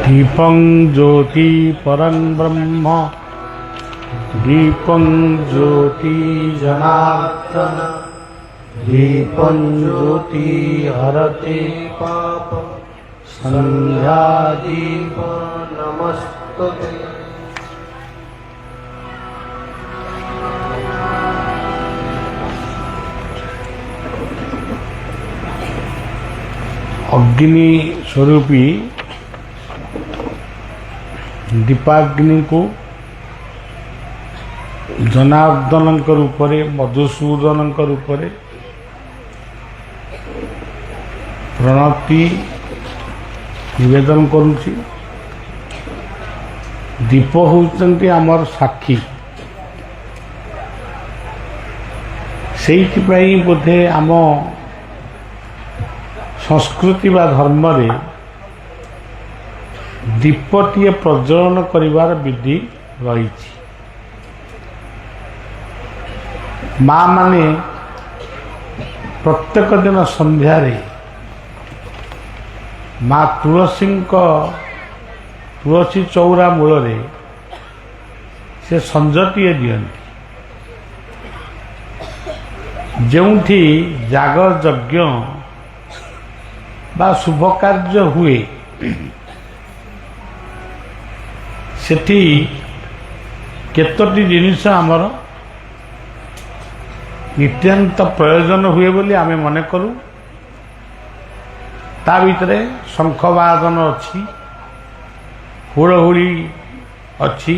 दीपं ज्योति परं ब्रह्म दीपं ज्योति जनार्दन दीपं ज्योति हरते पाप संध्या दीप नमस्तुते। अग्नि स्वरूपी दीपाग्नि को जनार्दन रूप मधुसूदन रूप प्रणति निवेदन करुछि। दीप होउचंती आमर साक्षी से बोधे आम संस्कृति बा धर्म रे दीपटीए प्रज्वलन करिवार विधि रही। माँ माने प्रत्येक दिन संध्या रे माँ तुलसी चौरा मूल रे से संजटीए दियंती। जोंठी जाग यज्ञ बा शुभ कार्य हुए सेठी केतोटी जिनिस आमर नित्यान्त प्रयोजन हुए बोली आमे मने करू। ता भितरे शंखवादन अच्छी, हुड़हुड़ी अच्छी,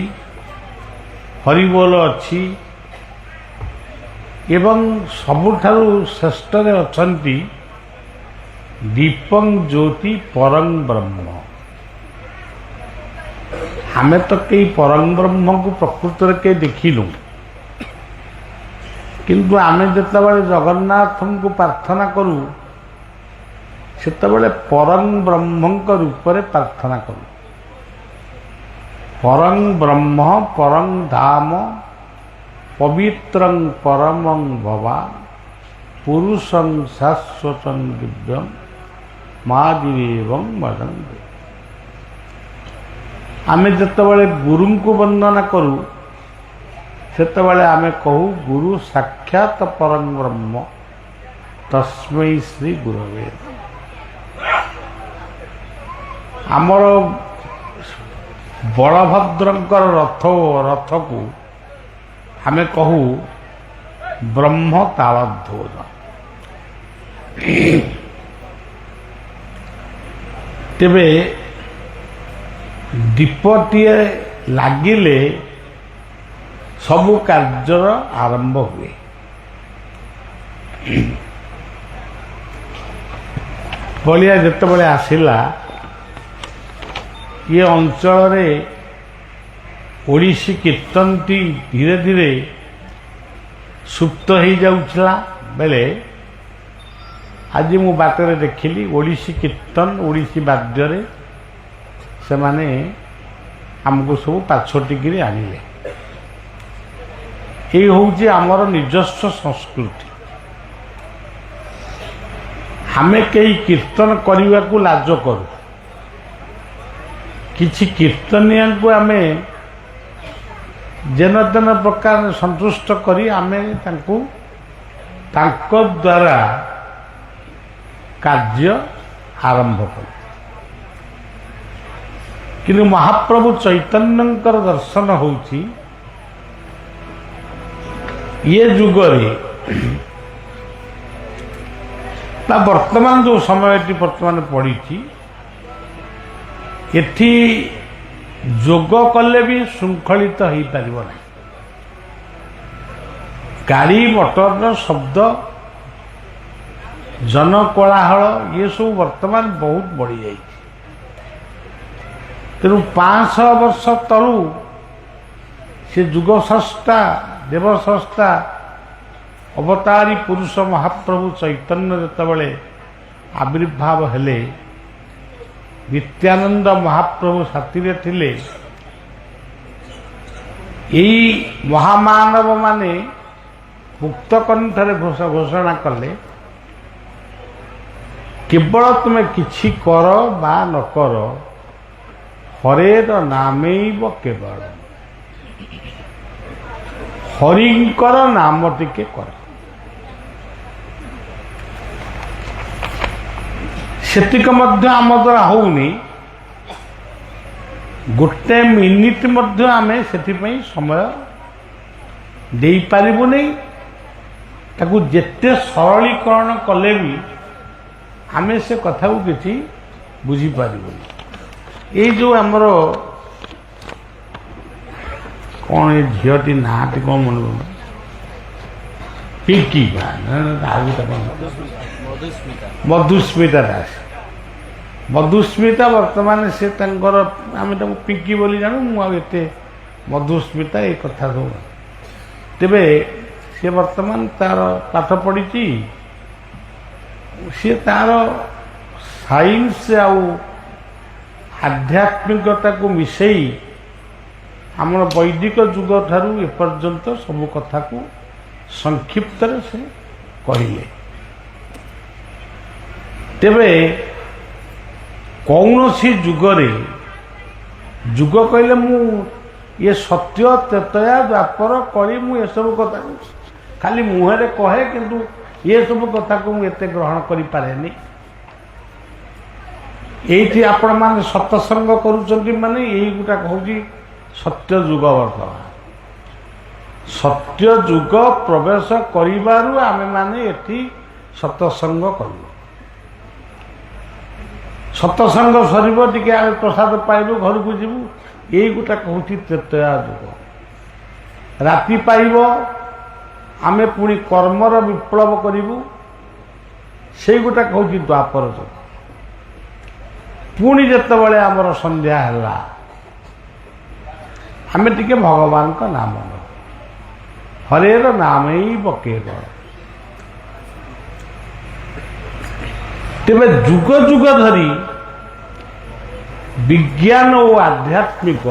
हरिबोल अच्छी एवं सबुठारु श्रेष्ठ अछंती दीपं ज्योति परं ब्रह्म। हमें तो कई परं ब्रह्म को प्रकृत में कई देखिलु, किंतु आमे जितेबाला जगन्नाथ को प्रार्थना करूँ सेतेबाला परं ब्रह्म रूप में प्रार्थना करूँ। परं ब्रह्म परं धाम पवित्रं परमं भवान् पुरुषं शाश्वतं दिव्यं मादिदेवं वदन्ति। आमे जितेबाला गुरु को वंदना करूँ सेतेबाला आमे कहू गुरु साक्षात परं ब्रह्म तस्मै श्री गुरवे। आमर बलभद्रंकर रथ को आमे कहू ब्रह्म तालध्वज। तेबे दीपटीए लागिले सबु कार्यर आरंभ हुए। बलिया जितेबाला आसिला ये अंचल रे ओडिसी कीर्तनटी धीरे धीरे सुप्त हो जाउछला बेले आज मु बाटर देखिली ओडिसी कीर्तन ओडिसी वाद्य रे से माने हमको सब पाछोटिकी आनिले। ये हूँ आमर निजस्व संस्कृति। हमें कई कीर्तन करने को लाज करू। किछि कीर्तनिया को आमे जेन तेन प्रकार संतुष्ट करी आमे तांको द्वारा कार्य आरंभ करूँ। कि महाप्रभु चैतन्यंकर दर्शन होउछि ये जुगरे वर्तमान जो समय वर्तमान पड़ी एठी जोग कले भी श्रृंखलित हो पार ना। गाड़ी मोटर शब्द जनकोलाहल ये सब वर्तमान बहुत बढ़ी जाए। तेणु 500 वर्ष तलू से जुग स्रष्टा देव स्रष्टा अवतारी पुरुष महाप्रभु चैतन्य जितेबाला आविर्भाव हेले नित्यानंद महाप्रभु साथी थिले। यही महामानव माने मुक्त कंठरे घोषणा कले केवल तुम्हें किछि कर बा न कर ହରେର ନାମୈବ କେବଳ, ହରିଙ୍କର ନାମ ଟିକେ କର। ସେତିକ ମଧ୍ୟ ଆମ ଦ୍ୱାରା ହଉନି, ଗୋଟେ ମିନିଟ୍ ମଧ୍ୟ ଆମେ ସେଥିପାଇଁ ସମୟ ଦେଇପାରିବୁନି। ତାକୁ ଯେତେ ସରଳୀକରଣ କଲେ ବି ଆମେ ସେ କଥାକୁ କିଛି ବୁଝିପାରିବୁନି। ଏଇ ଯେଉଁ ଆମର କ'ଣ ଏ ଝିଅଟି ନାଁଟି କ'ଣ ମନେ ପଡ଼ୁନି, ପିଙ୍କି ମଧୁସ୍ମିତା ଦାସ। ମଧୁସ୍ମିତା ବର୍ତ୍ତମାନ ସେ ତାଙ୍କର, ଆମେ ତାକୁ ପିଙ୍କି ବୋଲି ଜାଣୁ, ମୁଁ ଆଉ ଏତେ ମଧୁସ୍ମିତା ଏ କଥା ସବୁ। ତେବେ ସେ ବର୍ତ୍ତମାନ ତାର ପାଠ ପଢ଼ିଛି, ସିଏ ତାର ସାଇନ୍ସ ଆଉ ଆଧ୍ୟାତ୍ମିକତାକୁ ମିଶେଇ ଆମର ବୈଦିକ ଯୁଗ ଠାରୁ ଏପର୍ଯ୍ୟନ୍ତ ସବୁ କଥାକୁ ସଂକ୍ଷିପ୍ତରେ ସେ କହିଲେ। ତେବେ କୌଣସି ଯୁଗରେ, ଯୁଗ କହିଲେ ମୁଁ ଇଏ ସତ୍ୟ ତ୍ରେତୟା ଦ୍ୱାପର କଳି, ମୁଁ ଏସବୁ କଥା ଖାଲି ମୁହଁରେ କହେ, କିନ୍ତୁ ଏସବୁ କଥାକୁ ମୁଁ ଏତେ ଗ୍ରହଣ କରିପାରେନି। ଏଇଠି ଆପଣମାନେ ସତ୍ସଙ୍ଗ କରୁଛନ୍ତି ମାନେ ଏଇ ଗୋଟାକ ହେଉଛି ସତ୍ୟ ଯୁଗ। ବର୍ତ୍ତମାନ ସତ୍ୟ ଯୁଗ ପ୍ରବେଶ କରିବାରୁ ଆମେମାନେ ଏଠି ସତ୍ସଙ୍ଗ କଲୁ। ସତ୍ସଙ୍ଗ ସରିବ, ଟିକେ ଆମେ ପ୍ରସାଦ ପାଇବୁ, ଘରକୁ ଯିବୁ, ଏଇ ଗୋଟାକ ହେଉଛି ତ୍ରେତୟା ଯୁଗ। ରାତି ପାଇବ, ଆମେ ପୁଣି କର୍ମର ବିପ୍ଳବ କରିବୁ, ସେଇ ଗୋଟାକ ହେଉଛି ଦ୍ୱାପର ଯୁଗ। ପୁଣି ଯେତେବେଳେ ଆମର ସନ୍ଧ୍ୟା ହେଲା, ଆମେ ଟିକେ ଭଗବାନଙ୍କ ନାମ ନେବୁ, ହରେର ନାମୈବ କେବଳ। ତେବେ ଯୁଗ ଯୁଗ ଧରି ବିଜ୍ଞାନ ଓ ଆଧ୍ୟାତ୍ମିକ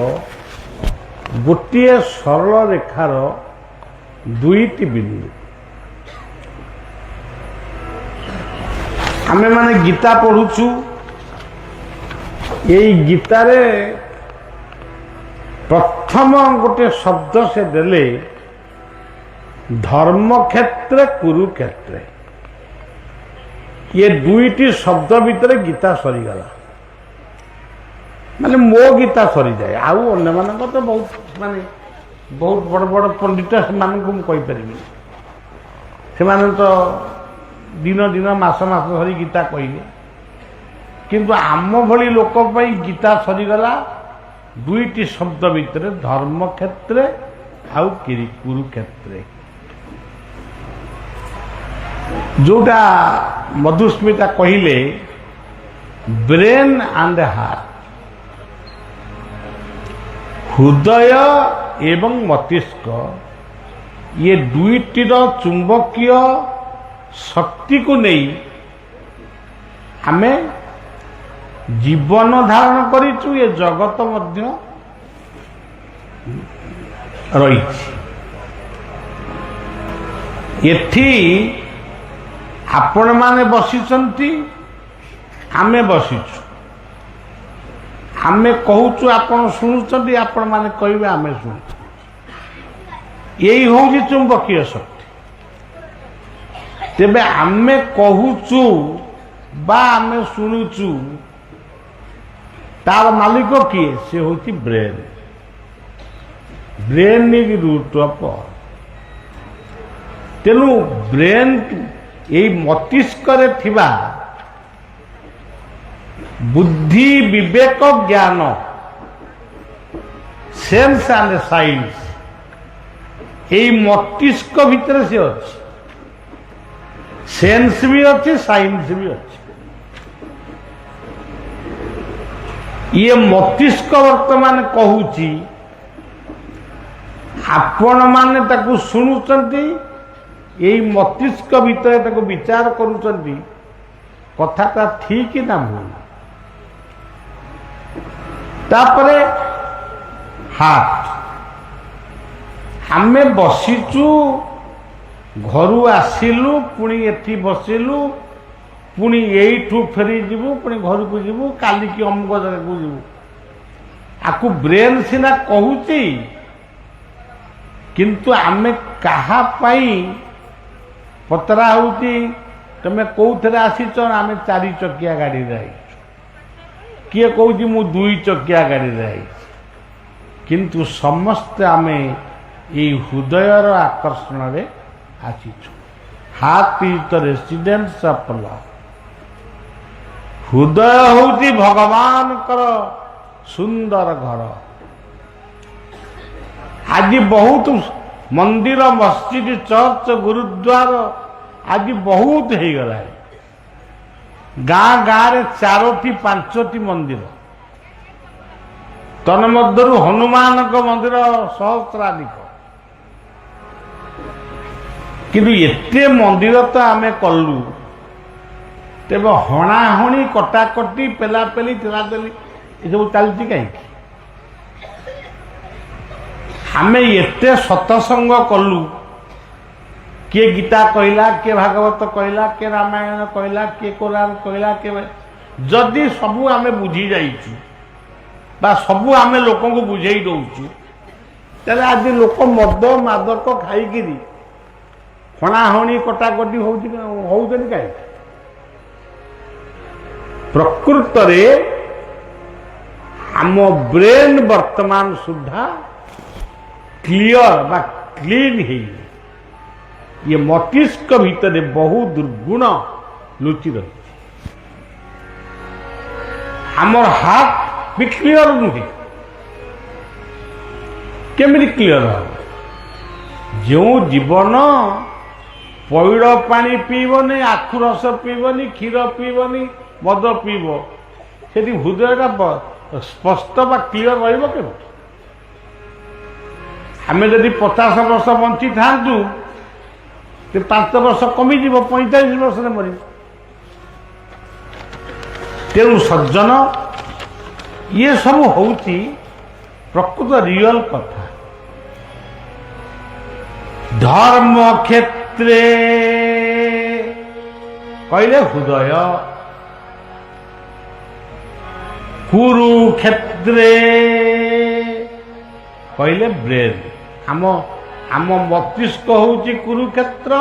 ଗୋଟିଏ ସରଳ ରେଖାର ଦୁଇଟି ବିନ୍ଦୁ। ଆମେମାନେ ଗୀତା ପଢ଼ୁଛୁ, ଏଇ ଗୀତାରେ ପ୍ରଥମ ଗୋଟେ ଶବ୍ଦ ସେ ଦେଲେ, ଧର୍ମକ୍ଷେତ୍ରେ କୁରୁକ୍ଷେତ୍ରେ। ये दुईटी शब्द भितर गीता सरीगला, माने मो गीता सरी जाए। आउ अन्य मान तो बहुत माने बहुत बड़ बड़ पंडित से तो दिन दिन मास मास धरी गीता कहले, किंतु आम भली लोक गीता सरीगला दुईटी शब्द भितर, धर्म क्षेत्र आउ कुरुक्षेत्र। जोटा मधुस्मिता कहले ब्रेन एंड हार्ट, हृदय एवं मस्तिष्क, ये दुईटीर चुंबकीय शक्ति को नहीं आमे जीवन धारण करिचु। ये जगत मध्य रही एठी आपण माने बसिचंती, आमे बसिचु, आमे कहूचु, आपण शुणुचंती, आपण माने कहबे आमे शुणु। यही होउची चुंबकीय शक्ति। तेबे आमे कहूचु बा आमे शुणुचु, तार मालिक किए? से होची brain. Brain is root of all. तेनु ब्रेन यही मस्तिष्क रे थिबा बुद्धि विवेक ज्ञान, सेंस एंड साइंस, यही मस्तिष्क भितर से अच्छी। सेंस भी अच्छी, साइंस भी अच्छी। ये मस्तिष्क वर्तमान कहूची, आपण माने ताकू शुणुचंती, यही मस्तिष्क भितर ताकू विचार करूचंती, कथाटा ठीक ना भूल। तापरे हाथ, आमे बसीचु, घरू आसिलु, पुणी एठी बसिलु, पुणी एठू फेरी जीवु, पुणी घर को जीवु, काली की अमुक जगह को जीवु। आकु ब्रेन सिना कहूची किंतु आमे कहा पाई पतरा होती तमे कौथरे आसीच आमे 4 चकिया गाड़ी रे किए कहूची मु 2 चकिया गाड़ी रे किंतु समस्त आमे ये हृदयर आकर्षण रे आसीच heart is the residence of love हृदय होती भगवान कर सुंदर घर आज बहुत मंदिर मस्जिद चर्च गुरुद्वार आज बहुत हो गला गाँ गाँव 4टी 5टी मंदिर तन्मध्य हनुमान मंदिर सहस्राधिक किंतु एते मंदिर तो आमे कलु तेज हणाहणी कटाकटी पेलापेली तेलातेली ये सब चलती कहीं आमे एते सतसंग कलु किए गीता कहला किए भागवत कहला किए रामायण कहला किए कुरान कहला किए जदि सबू आमे बुझी जाइछु बा सबू आमे लोकों को बुझेई दउछु तेरे आज लोक मद मादक खाइकिरी हणाहणी कटाकटी होउछन काई प्रकृत रे आम ब्रेन वर्तमान सुधा क्लियर बा क्लीन है ये मस्तिष्क भितर बहु दुर्गुण लुचि रही आमर हार्ट भी क्लियर नुहे केमिति क्लियर जो जीवन पैड़ पानी पीबनी आखु रस पीबनी क्षीर पीबनी मद पीब से हृदयटा स्पष्ट बा क्लियर रही आमे जदि 50 वर्ष बंची था तो 5 वर्ष कमिज 45 वर्ष मर तेणु सज्जन ये सब हूँ प्रकृत रियल कथा धर्म क्षेत्रे कहले हृदय कुरुक्षेत्रे कहले ब्रेन आम आम मस्तिष्क हूँ कुरुक्षेत्र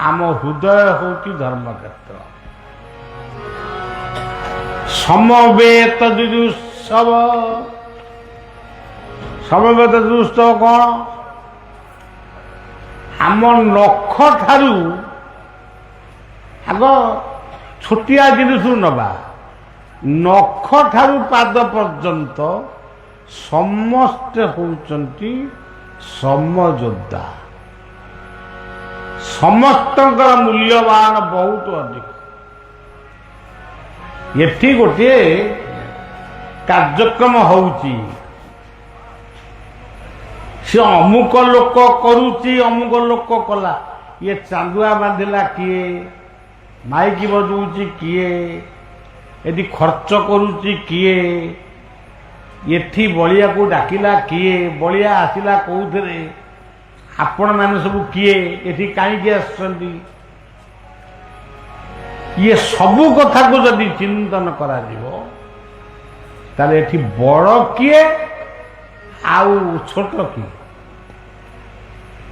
आम हृदय हूँ धर्मक्षेत्र समवेत जुजुत्सव समवेत जुजुत्सव कौन आम नख ठारू आग छोटिया जिनिस नबा नख ठारू पाद पर्यंत समस्ते होउचंती समयोद्धा समस्त मूल्यवान बहुत अधिक ये गोटे कार्यक्रम होउची से अमुक लोक करुची अमुक लोक कला ये चांदुआ बांधिला किए माइक बजाऊँची किए यदि खर्च करुची किए एठी बलिया को डाकिला किए बलिया आसिला कौथरे आपण माने सब किए एठी काईकि आसछंती ये सबू कथा को जदि चिंतन करा जीवो ताले एठी बड़ किए आउ छोट किए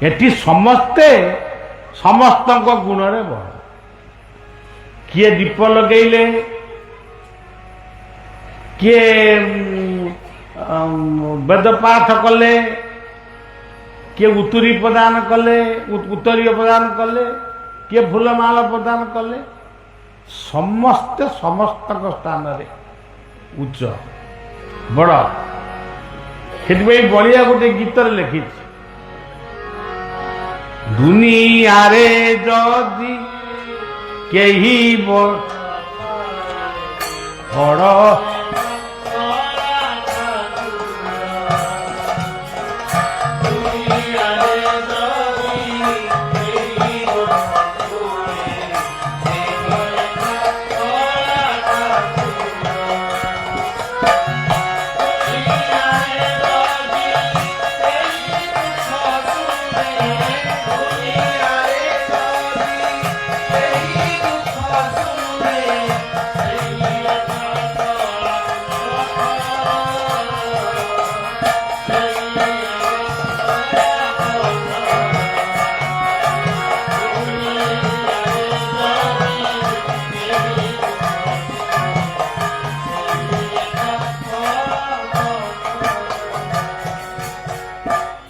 एठी समस्ते समस्त गुण रे बड़ किए दीप लगेले किए वेद पाठ कले किए उत्तरी प्रदान कले उत्तरीय प्रदान कले किए फूलमाल प्रदान कले समस्ते समस्त स्थान रे उच्च बड़ से बलिया गोटे गीत लिखी दुनिया रे जदि केही बड़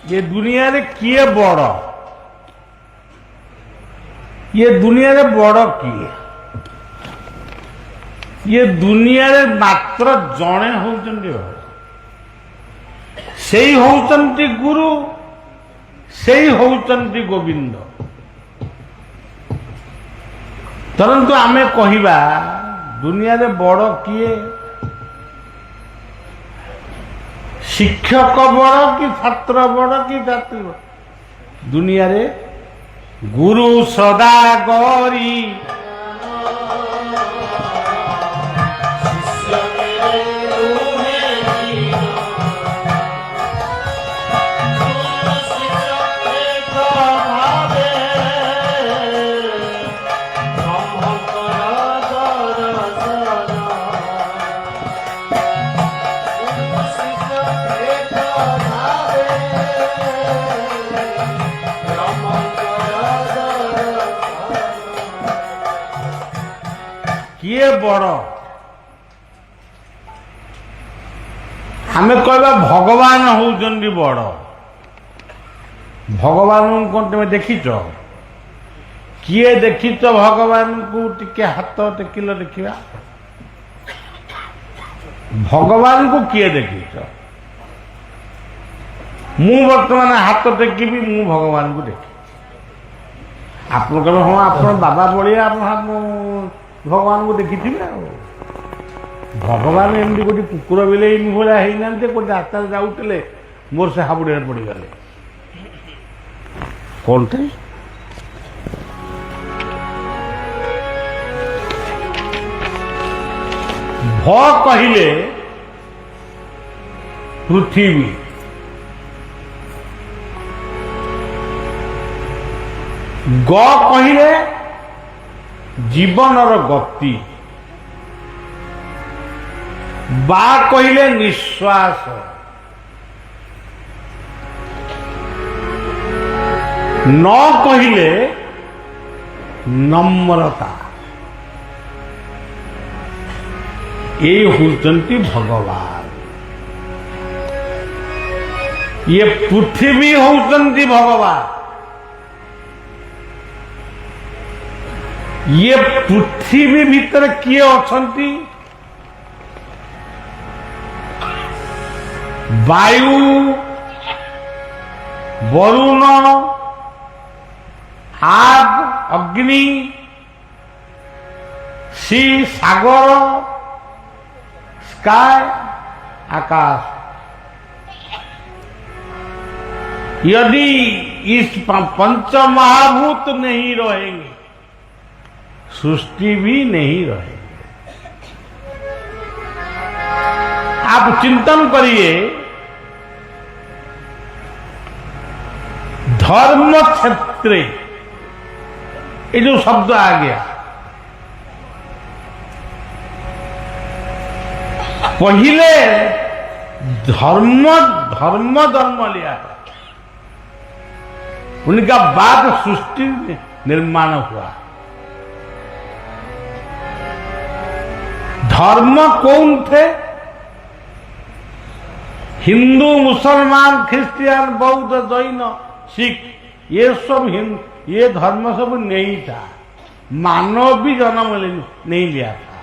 ये दुनिया रे किए बड़, ये दुनिया रे बड़ किए? ये दुनिया रे मात्र जड़े होउचंती भगवान, सेई होउचंती गुरु, सेई होउचंती गोविंद। तरंतु आमे कहिबा दुनिया रे बड़ किए? शिक्षक बड़ कि छात्र बड़ कि जाति बड़? दुनिया रे गुरु सदा गौरी किए बड़? आमे कहबा भगवान होउचंदी बड़। भगवान को तुम देखिच? किए देखिच भगवान को? टिके हाथ टेकिल देखिबा। भगवान को किए देखिच? मु वर्तमान हाथ टेकिबी, मु भगवान को देखी। आप कह हाँ आप बाबा बड़िया, आप भगवान को देखी थी। भगवान एमती गोटे कुकुर बिले भाया होना गोटे रास्ता जाऊे मोर से हाबुड़े पड़गले कौन थे? भ कहिले पृथ्वी, ग कहिले जीवनर गति, बा कहिले निश्वास, न कहिले नम्रता। ये होचंती भगवान। ये पृथ्वी होचंती भगवान। ये पृथ्वी भीतर किए अछंती? वायु, वरुण, आग, अग्नि, सी, सागर, स्काय, आकाश। यदि इस पंच महाभूत नहीं रहेंगे, सृष्टि भी नहीं रहेगी। आप चिंतन करिए, धर्म क्षेत्रे ये जो शब्द आ गया, पहले धर्म धर्म धर्म लिया है, उनका बाद सृष्टि निर्माण हुआ। धर्म कौन थे? हिंदू, मुसलमान, क्रिश्चियन, बौद्ध, जैन, सिख, ये सब ये धर्म सब नहीं था। मानव भी जन्म नहीं लिया था।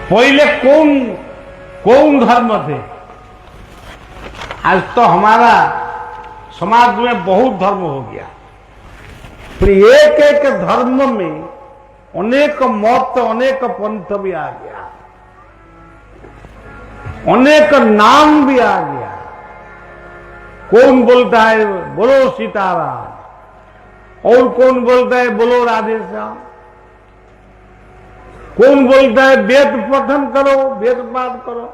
पहले कौन धर्म थे? आज तो हमारा समाज में बहुत धर्म हो गया। फिर एक एक धर्म में अनेक मत, अनेक पंथ भी आ गया, अनेक नाम भी आ गया। कौन बोलता है बोलो सीताराम, और कौन बोलता है बोलो राधे श्याम, कौन बोलता है वेद पठन करो, वेद पाठ करो,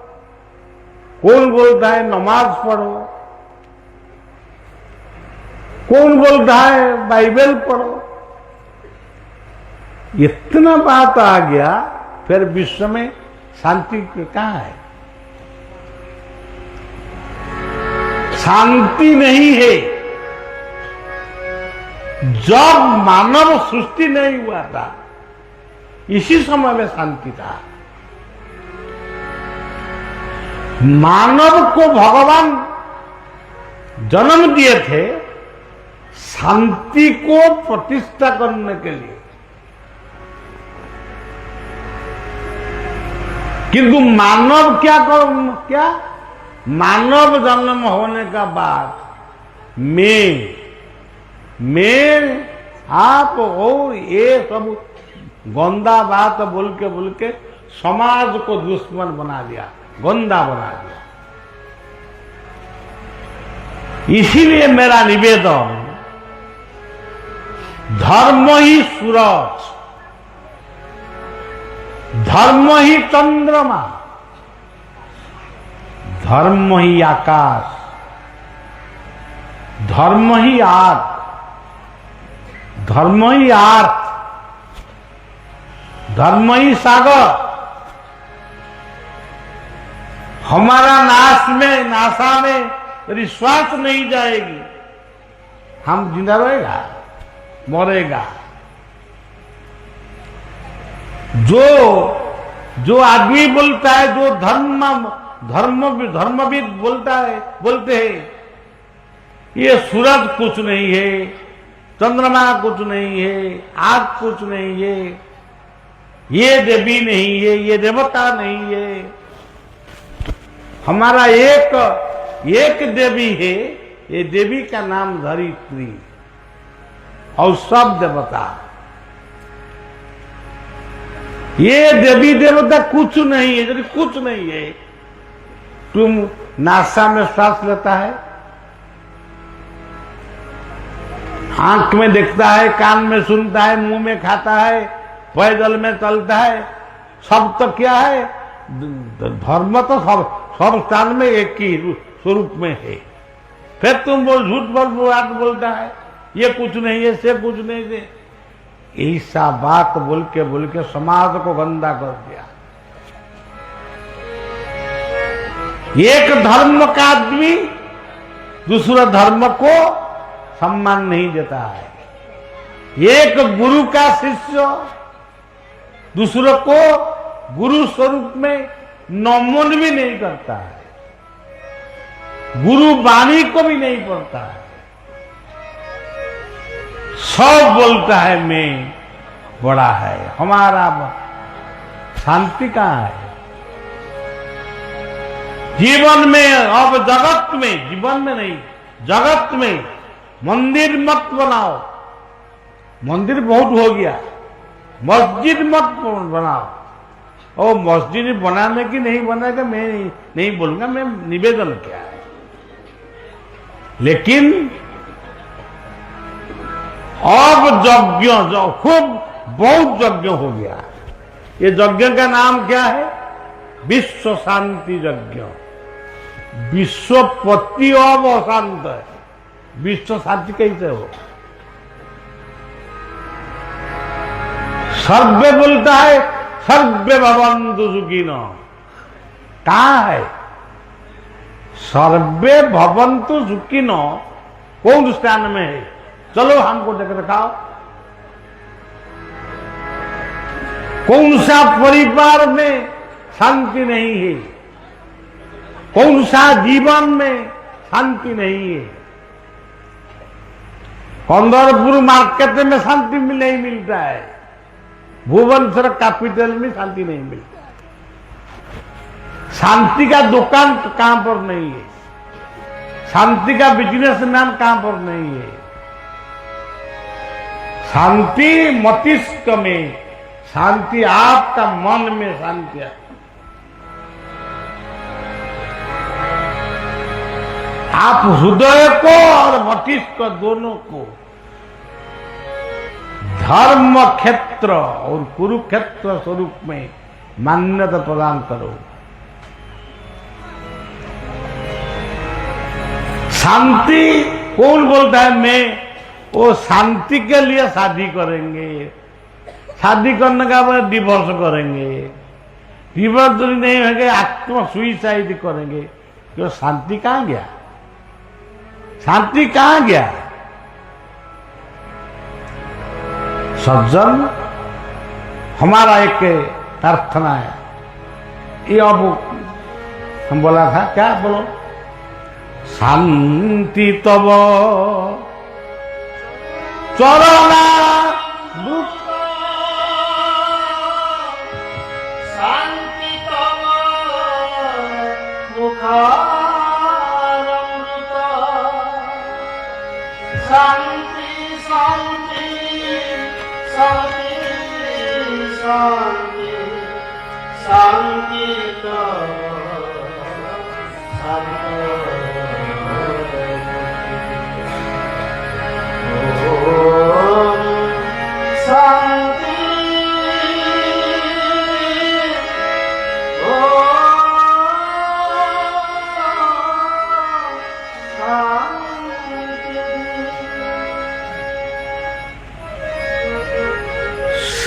कौन बोलता है नमाज पढ़ो, कौन बोलता है बाइबल पढ़ो। इतना बात आ गया, फिर विश्व में शांति कहाँ है? शांति नहीं है। जब मानव सृष्टि नहीं हुआ था, इसी समय में शांति था। मानव को भगवान जन्म दिए थे शांति को प्रतिष्ठा करने के लिए, किंतु मानव क्या मानव जन्म होने का बाद मैं आप और ये सब गंदा बात बोल के समाज को दुश्मन बना दिया, गंदा बना दिया। इसीलिए मेरा निवेदन, धर्म ही सूरज, धर्म ही चंद्रमा, धर्म ही आकाश, धर्म ही आग, धर्म ही आर्थ, धर्म ही सागर। हमारा नासा में यदि श्वास नहीं जाएगी, हम जिंदा रहेगा, मरेगा। जो आदमी बोलता है, जो धर्मविद बोलते हैं ये सूरज कुछ नहीं है, चंद्रमा कुछ नहीं है, आग कुछ नहीं है, ये देवी नहीं है, ये देवता नहीं है। हमारा एक देवी है, ये देवी का नाम धरित्री और सब देवता। ये देवी देवता कुछ नहीं है, यदि कुछ नहीं है, तुम नासा में सांस लेता है, आंख में देखता है, कान में सुनता है, मुंह में खाता है, पैदल में चलता है, सब तो क्या है? धर्म तो सब स्थान में एक ही स्वरूप में है। फिर तुम झूठ बोलता है, ये कुछ नहीं है, से कुछ नहीं है। ऐसा बात बोल के समाज को गंदा कर दिया। एक धर्म का आदमी दूसरा धर्म को सम्मान नहीं देता है। एक गुरु का शिष्य दूसरे को गुरु स्वरूप में नमन भी नहीं करता है, गुरु वाणी को भी नहीं पढ़ता है। सब बोलता है मैं बड़ा है, हमारा शांति कहां है? जीवन में, अब जगत में, जीवन में नहीं, जगत में मंदिर मत बनाओ। मंदिर बहुत हो गया, मस्जिद मत बनाओ। और मस्जिद बनाने की नहीं बनाएगा, मैं नहीं बोलूंगा, मैं निवेदन किया है। लेकिन अब यज्ञ जो खूब बहुत यज्ञ हो गया। ये यज्ञ का नाम क्या है? विश्व शांति यज्ञ। विश्वपति अब अशांत है, विश्व शांति कैसे हो? सर्वे बोलता है, सर्वे भवन्तु सुखिनो। कहां है सर्वे भवन्तु सुखिनो? कौन स्थान में है? चलो हमको देख दिखाओ। कौन सा परिवार में शांति नहीं है? कौन सा जीवन में शांति नहीं है? कंदरपुर मार्केट में शांति नहीं मिलता है, भुवनेश्वर कैपिटल में शांति नहीं मिलता। शांति का दुकान कहां पर नहीं है, शांति का बिजनेसमैन कहां पर नहीं है। शांति मस्तिष्क में, शांति आपका मन में शांति है। आप हृदय को और मस्तिष्क दोनों को धर्म क्षेत्र और कुरुक्षेत्र स्वरूप में मान्यता प्रदान करो। शांति कौन बोलता है मैं वो शांति के लिए शादी करेंगे, शादी करने का बाद डिवोर्स करेंगे, डिवोर्स नहीं होंगे आत्म सुइसाइड करेंगे। क्यों? शांति कहां गया? शांति कहां गया? सज्जन, हमारा एक प्रार्थना है। ये अब हम बोला था क्या बोलो, शांति तब चरणा शांति तव मुखारमृत शांति शांति शांति शांति शांति तव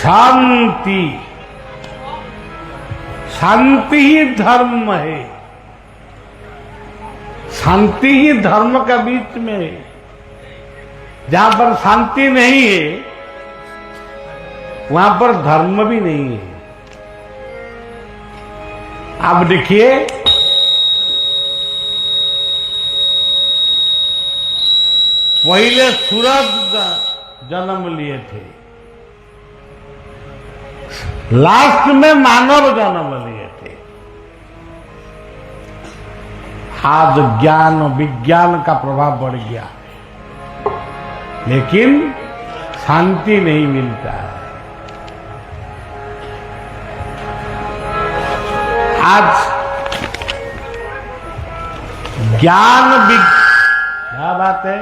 शांति शांति ही धर्म है। शांति ही धर्म का बीच में है। जहां पर शांति नहीं है वहां पर धर्म भी नहीं है। आप देखिए पहले सूरज जन्म लिए थे, लास्ट में मानव जन्म लिए थे। आज ज्ञान विज्ञान का प्रभाव बढ़ गया, लेकिन शांति नहीं मिलता है। आज ज्ञान क्या बात है,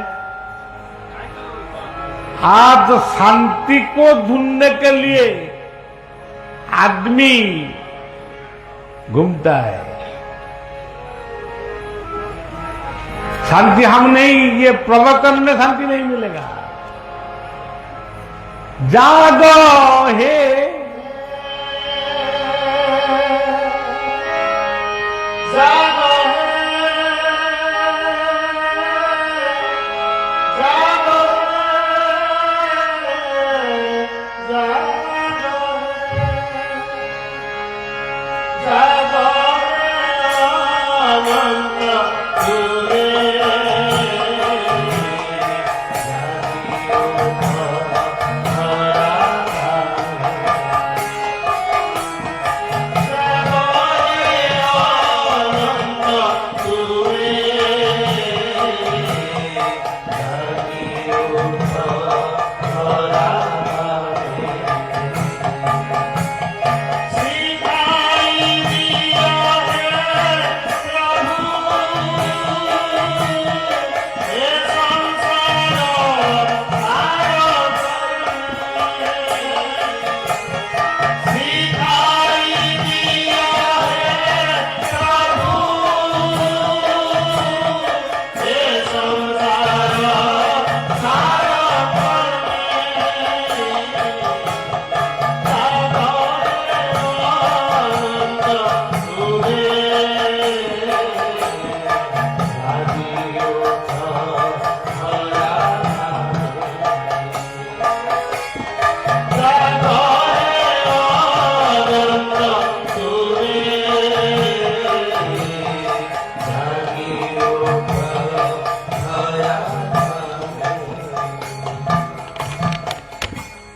आज शांति को ढूंढने के लिए आदमी घूमता है। शांति हम नहीं, ये प्रवचन में शांति नहीं मिलेगा। जागो हे जागो जागो जागो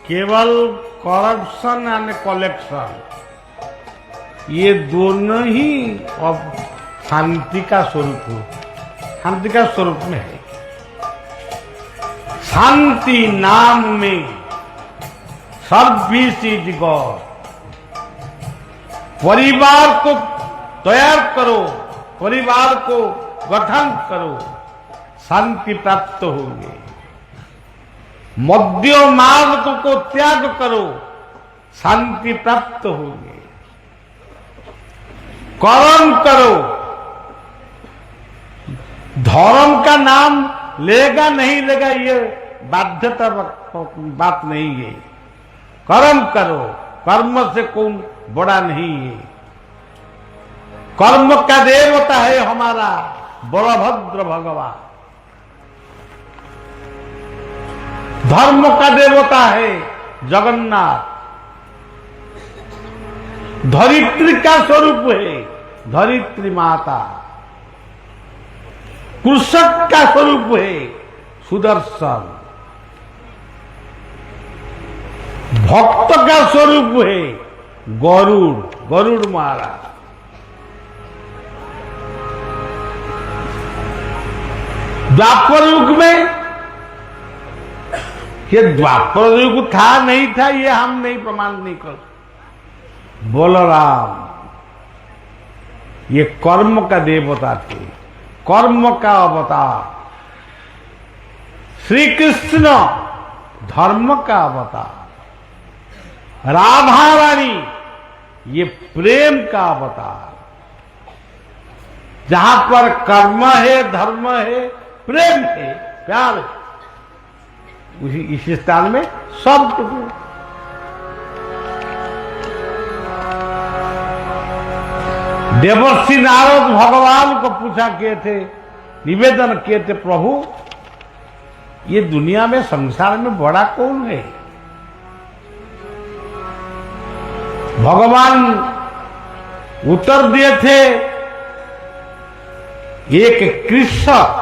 केवल करप्शन एंड कलेक्शन, ये दोनों ही अब शांति का स्वरूप हो, शांति का स्वरूप में है। शांति नाम में सर्विस इज गॉड। परिवार को तैयार करो, परिवार को गठन करो, शांति प्राप्त होगी। मद्य मार्ग को त्याग करो, शांति प्राप्त होगी। कर्म करो, धर्म का नाम लेगा नहीं लेगा ये बाध्यता बात नहीं है। कर्म करो, कर्म से कौन बड़ा नहीं है। कर्म का देवता है हमारा बलभद्र भगवान। धर्म का देवता है जगन्नाथ। धरित्री का स्वरूप है धरित्री माता। कृषक का स्वरूप है सुदर्शन, भक्त का स्वरूप है गरुड़, गरुड़ महाराज। द्वापर युग में, ये द्वापर युग था नहीं था ये हम नहीं प्रमाण नहीं कर। बलराम ये कर्म का देवता थे, कर्म का अवतार। श्री कृष्ण धर्म का अवतार। राधा रानी ये प्रेम का अवतार। जहां पर कर्म है, धर्म है, प्रेम है, प्यार है, उसी इस स्थान में सब कुछ है। देवर्षि नारद भगवान को पूछा किए थे, निवेदन किए थे, प्रभु ये दुनिया में संसार में बड़ा कौन है? भगवान उत्तर दिए थे, एक कृषक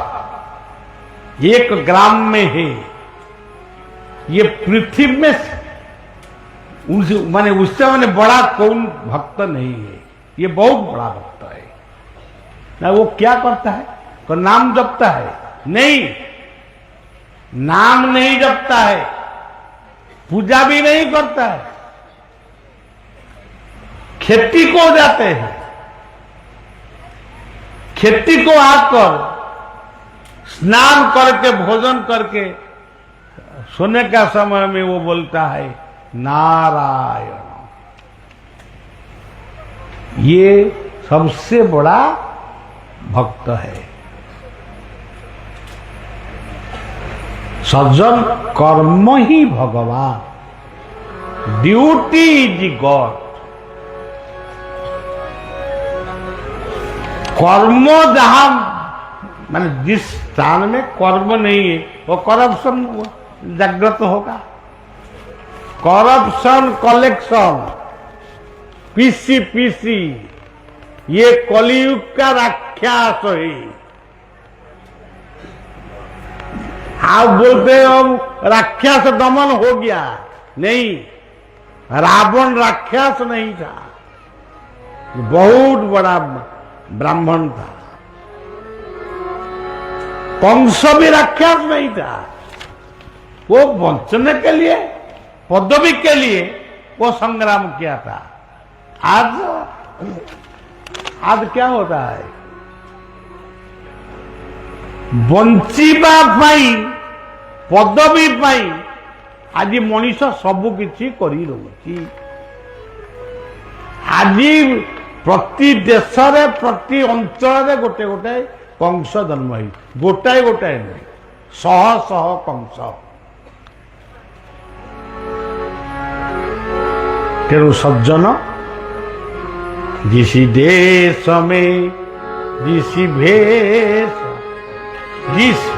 एक ग्राम में है, ये पृथ्वी में माने उससे माने बड़ा कौन भक्त नहीं है, ये बहुत बड़ा भक्त है ना। वो क्या करता है? तो नाम जपता है? नहीं, नाम नहीं जपता है, पूजा भी नहीं करता है, खेती को जाते हैं, खेती को आकर स्नान करके भोजन करके सोने का समय में वो बोलता है नारायण। ये सबसे बड़ा भक्त है। सज्जन कर्म ही भगवान, ड्यूटी इज गॉड। कर्म जहां माने जिस स्थान में कर्म नहीं है वो करप्शन जागृत होगा। करप्शन, कलेक्शन, पीसी पीसी, ये कलियुग का राक्षस है। आप बोलते हो राक्षस दमन हो गया, नहीं, रावण राक्षस नहीं था, बहुत बड़ा ब्राह्मण था। कंस भी राक्षस नहीं था, वो बचने के लिए, पदवी के लिए वो संग्राम किया था। आज क्या होता है? बंचिबा पाई, पदवी पाई आज मनीष सबु किछि करि रहउछि। आज प्रति देश रे, प्रति अंचल रे गोटे गोटे कंस जन्म है, गोटाए गोटाए नहीं, शह शह कंस। तेरु सज्जन जिस देश में जिस भेष जिस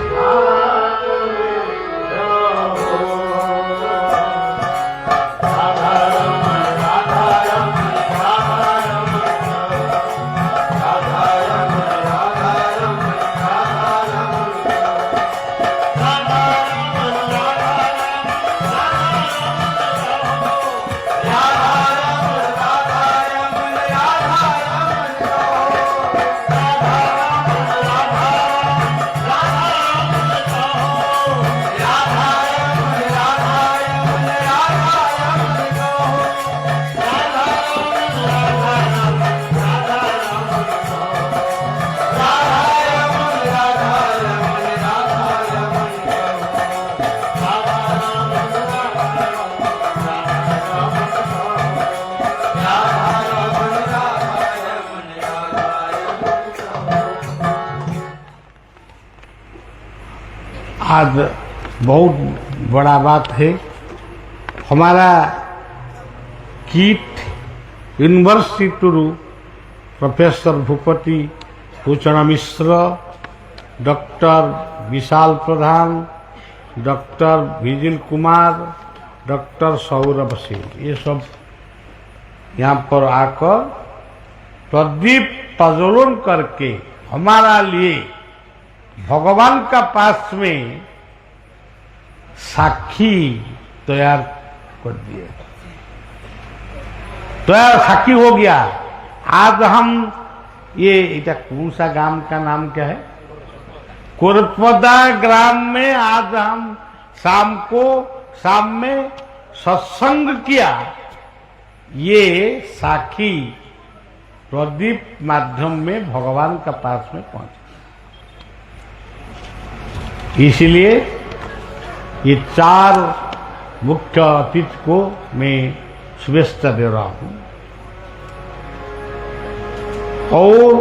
आज बहुत बड़ा बात है। हमारा KIIT university professor Bhupati Bhushan Mishra, doctor Vishal Pradhan, doctor Vijil Kumar, doctor Saurabh Singh, ये सब यहाँ पर आकर प्रदीप प्रज्वलन करके हमारा लिए भगवान का पास में साक्षी तैयार कर दिए, तैयार साक्षी हो गया। आज हम ये कौन सा ग्राम का नाम क्या है, कुरपदा ग्राम में आज हम शाम में सत्संग किया। ये साक्षी प्रदीप माध्यम में भगवान का पास में पहुंचा। इसलिए ये 4 मुख्य अतिथि को मैं शुभेच्छा दे रहा हूं। और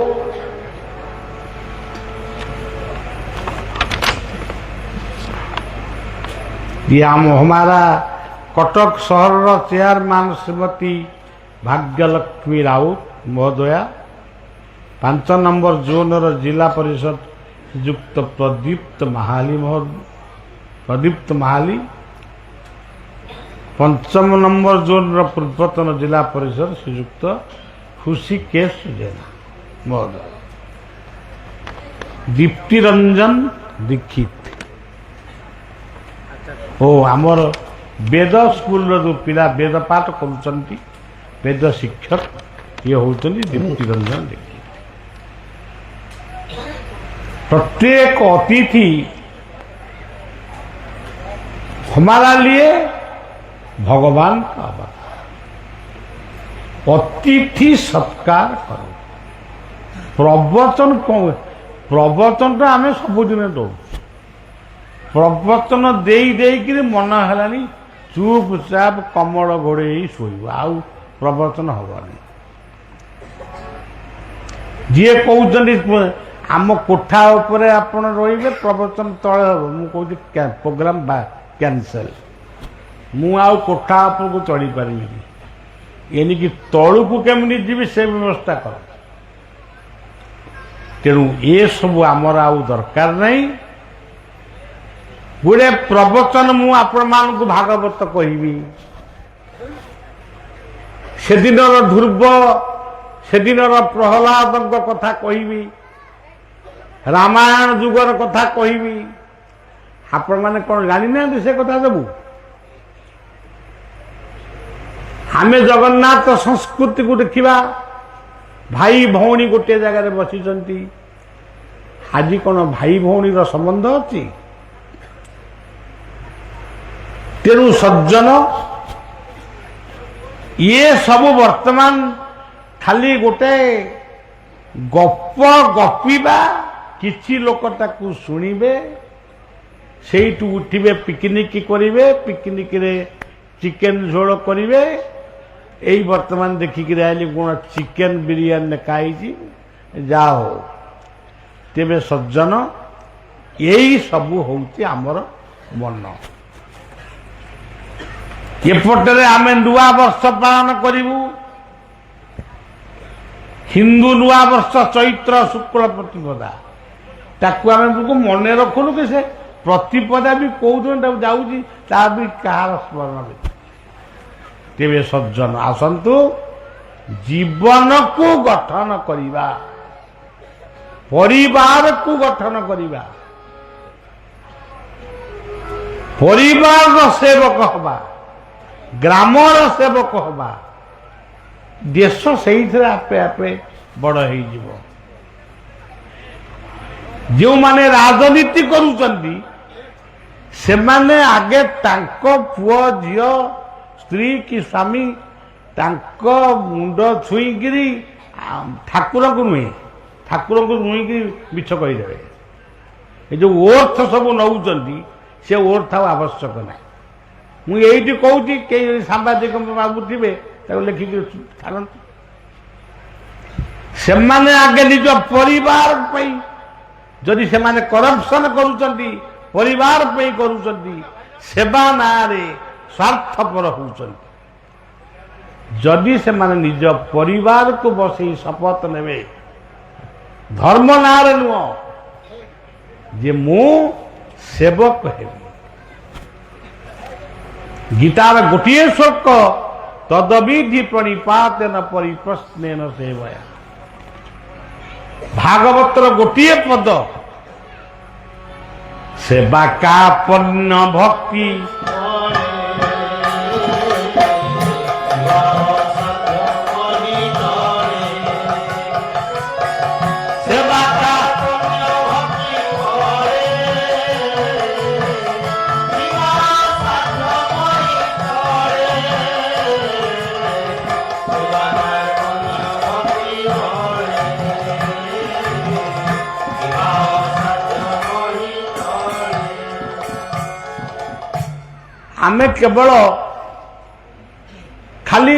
ये हमारा कटक शहर चेयरमैन श्रीमती भाग्यलक्ष्मी राउत महोदया, 5 नंबर जोन जिला परिषद श्रीयुक्त प्रदीप्त महाली, 5 नंबर जोन पूर्वतन जिला परिषद श्रीयुक्त खुशीकेश जेना महोदय, दीप्ति रंजन दीक्षित ओ आमर वेद स्कूल जो पिला वेद पाठ करुचंती वेद शिक्षक ये होती दीप्ति रंजन दीक्षित। प्रत्येक अतिथि हमारा लिए भगवान का अवतार। अतिथि सत्कार करो। प्रवचन कौन प्रवचन तो आम सबुदिन दौ, प्रवचन देई मन है चुपचाप कमल घोड़े शोब आउ प्रवचन हबनी। जी कहते आम कोठा उपरे आपण रही प्रवचन तले हम मुझे प्रोग्राम कैंसल मु आउ कोठा उपर को चढ़ी पारि एनिकी तलू को केमि जी से व्यवस्था कर। तेणु ये सब आमर आउ दरकार नहीं। गोटे प्रवचन मु आपण मान को भागवत कहबी, से दिन ध्रुव से दिन प्रहलाद कथा कहबी, रामायण जुगर कथा कहबी। आपण माने कौन जानी ना से कथा सब आमे जगन्नाथ संस्कृति को देखा। भाई भौणी गोटे जगह बसी आज कौन भाई भौणी संबंध अच्छी। तेणु सज्जन ये सब वर्तमान खाली गोटे गप गपीबा, किछि लोक ताकू शुणिबे, सेठू उठिबे पिकनिक करिवे, पिकनिक रे चिकेन झोल करिवे। यही वर्तमान देखिक आइली कौन चिकेन बिरियानी खाई जाओ। तेबे सज्जन यही सबू हूँ आमर मन। एपटे आम नुआ वर्ष पालन करूँ। हिंदू नुआ वर्ष चैत्र शुक्ल प्रतिपदा ताकू आम मन रखुनु कि से प्रतिपदा भी कौन जाऊँगी ता भी कहार स्मरण भी। तेरे सज्जन आसतु जीवन को गठन करिबा, परिवार को गठन करिबा, परिवार सेवक हवा, ग्रामर सेवक हवा, देश से आपे आपे बड़ हो। जो माने राजनीति करुचंदी से माने आगे तांको पुओ झियो स्त्री कि स्वामी तांको मुंड छुईकरी ठाकुर को नुहे, ठाकुर को नुईकरी मिछ कहीदेवे। ये जो ओर्थ सब नौचंदी से ओर्थ आवश्यक ना। मुझे कहूँ कई सांबादिक बाबू थे लिखिक छाड़ू से आगे निज परिवार जदि से करप्शन करुचंदी परिवार करुचंदी सेवा नारे स्वार्थपर होचंदी। जदि से निज परिवार को बसई शपथ नेबे धर्म नारे नुह जे मु सेवक हेबी। गीतार गोटे श्लोक तदविधि प्रणिपातेन परिप्रश्नेन सेवया। भागवतर गोटे पद সেবা কাপন্য ভক্তি ଆମେ କେବଳ ଖାଲି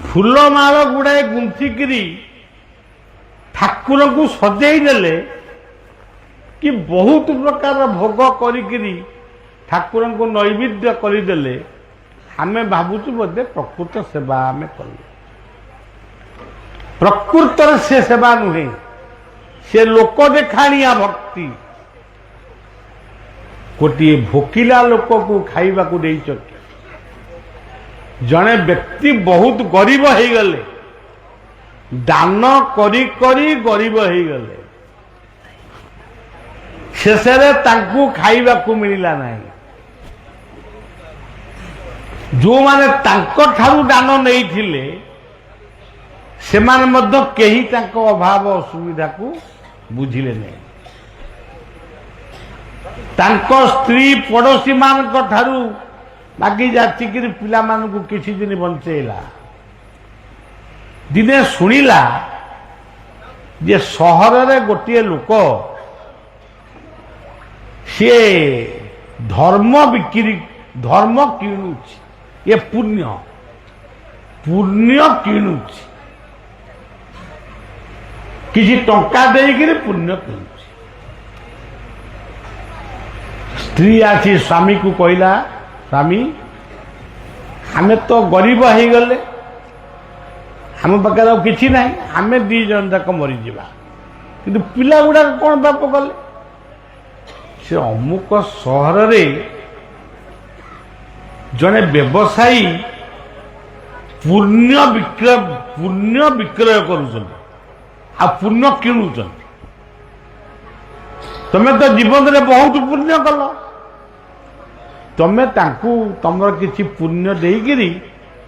ଫୁଲମାଳ ଗୁଡ଼ାଏ ଗୁନ୍ଥିକିରି ଠାକୁରଙ୍କୁ ସଜେଇ ଦେଲେ କି ବହୁତ ପ୍ରକାର ଭୋଗ କରିକିରି ଠାକୁରଙ୍କୁ ନୈବେଦ୍ୟ କରିଦେଲେ ଆମେ ଭାବୁଛୁ ବୋଧେ ପ୍ରକୃତ ସେବା ଆମେ କଲୁ। ପ୍ରକୃତରେ ସେ ସେବା ନୁହେଁ, ସେ ଲୋକ ଦେଖାଣିଆ ଭକ୍ତି। ଗୋଟିଏ ଭୋକିଲା ଲୋକକୁ ଖାଇବାକୁ ଦେଇଛନ୍ତି। ଜଣେ ବ୍ୟକ୍ତି ବହୁତ ଗରିବ ହେଇଗଲେ, ଦାନ କରି କରି ଗରିବ ହେଇଗଲେ, ଶେଷରେ ତାଙ୍କୁ ଖାଇବାକୁ ମିଳିଲା ନାହିଁ। ଯେଉଁମାନେ ତାଙ୍କ ଠାରୁ ଦାନ ନେଇଥିଲେ ସେମାନେ ମଧ୍ୟ କେହି ତାଙ୍କ ଅଭାବ ଅସୁବିଧାକୁ ବୁଝିଲେ ନାହିଁ। ତାଙ୍କ ସ୍ତ୍ରୀ ପଡ଼ୋଶୀ ମାନଙ୍କ ଠାରୁ ମାଗି ଯାଚିକିରି ପିଲାମାନଙ୍କୁ କିଛି ଦିନ ବଞ୍ଚେଇଲା। ଦିନେ ଶୁଣିଲା ଯେ ସହରରେ ଗୋଟିଏ ଲୋକ ସିଏ ଧର୍ମ କିଣୁଛି, ଏ ପୁଣ୍ୟ କିଣୁଛି, କିଛି ଟଙ୍କା ଦେଇକିରି ପୁଣ୍ୟ କିଣୁଛି। ସ୍ତ୍ରୀ ଆସି ସ୍ୱାମୀକୁ କହିଲା, ସ୍ୱାମୀ ଆମେ ତ ଗରିବ ହେଇଗଲେ, ଆମ ପାଖରେ ଆଉ କିଛି ନାହିଁ, ଆମେ ଦି ଜଣ ଯାକ ମରିଯିବା, କିନ୍ତୁ ପିଲା ଗୁଡ଼ାକ କ'ଣ ପାପ କଲେ? ସେ ଅମୁକ ସହରରେ ଜଣେ ବ୍ୟବସାୟୀ ପୁଣ୍ୟ ବିକ୍ରୟ କରୁଛନ୍ତି ଆଉ ପୁଣ୍ୟ କିଣୁଛନ୍ତି। ତମେ ତ ଜୀବନରେ ବହୁତ ପୁଣ୍ୟ କଲ, ତମେ ତାଙ୍କୁ ତମର କିଛି ପୁଣ୍ୟ ଦେଇକିରି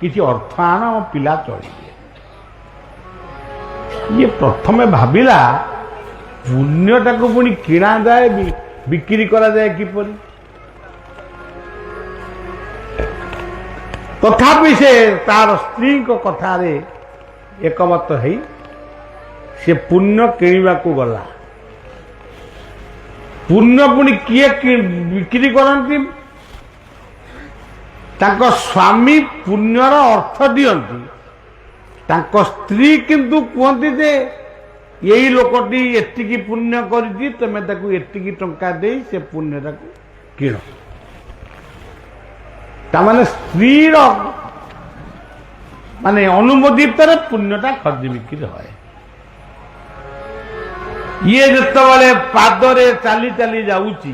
କିଛି ଅର୍ଥ ଆଣ, ପିଲା ଚଳିବେ। ଇଏ ପ୍ରଥମେ ଭାବିଲା ପୁଣ୍ୟଟାକୁ ପୁଣି କିଣାଯାଏ, ବିକ୍ରି କରାଯାଏ କିପରି? ତଥାପି ସେ ତାର ସ୍ତ୍ରୀଙ୍କ କଥାରେ ଏକମତ ହେଇ ସେ ପୁଣ୍ୟ କିଣିବାକୁ ଗଲା। ପୁଣ୍ୟ ପୁଣି କିଏ ବିକ୍ରି କରନ୍ତି? ତାଙ୍କ ସ୍ୱାମୀ ପୁଣ୍ୟର ଅର୍ଥ ଦିଅନ୍ତି, ତାଙ୍କ ସ୍ତ୍ରୀ କିନ୍ତୁ କୁହନ୍ତି ଯେ ଏଇ ଲୋକଟି ଏତିକି ପୁଣ୍ୟ କରିଛି, ତମେ ତାକୁ ଏତିକି ଟଙ୍କା ଦେଇ ସେ ପୁଣ୍ୟଟାକୁ କିଣ। ତାମାନେ ସ୍ତ୍ରୀର ମାନେ ଅନୁମୋଦିତରେ ପୁଣ୍ୟଟା ଖର୍ଚ୍ଚ ବିକ୍ରି ହୁଏ। ଇଏ ଯେତେବେଳେ ପାଦରେ ଚାଲି ଚାଲି ଯାଉଛି,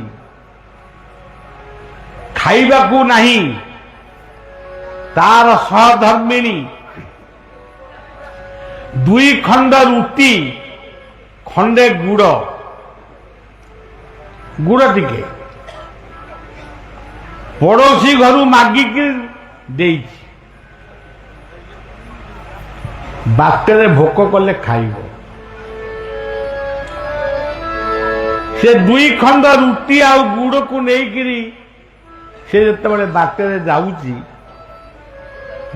ଖାଇବାକୁ ନାହିଁ, ତାର ସହଧର୍ମିଣୀ 2 ଖଣ୍ଡ ରୁଟି, ଖଣ୍ଡେ ଗୁଡ଼ ଟିକେ ପଡ଼ୋଶୀ ଘରୁ ମାଗିକି ଦେଇଛି। ବାଟରେ ଭୋକ କଲେ ଖାଇବ। ସେ 2 ଖଣ୍ଡ ରୁଟି ଆଉ ଗୁଡ଼କୁ ନେଇକିରି ସେ ଯେତେବେଳେ ବାଟରେ ଯାଉଛି,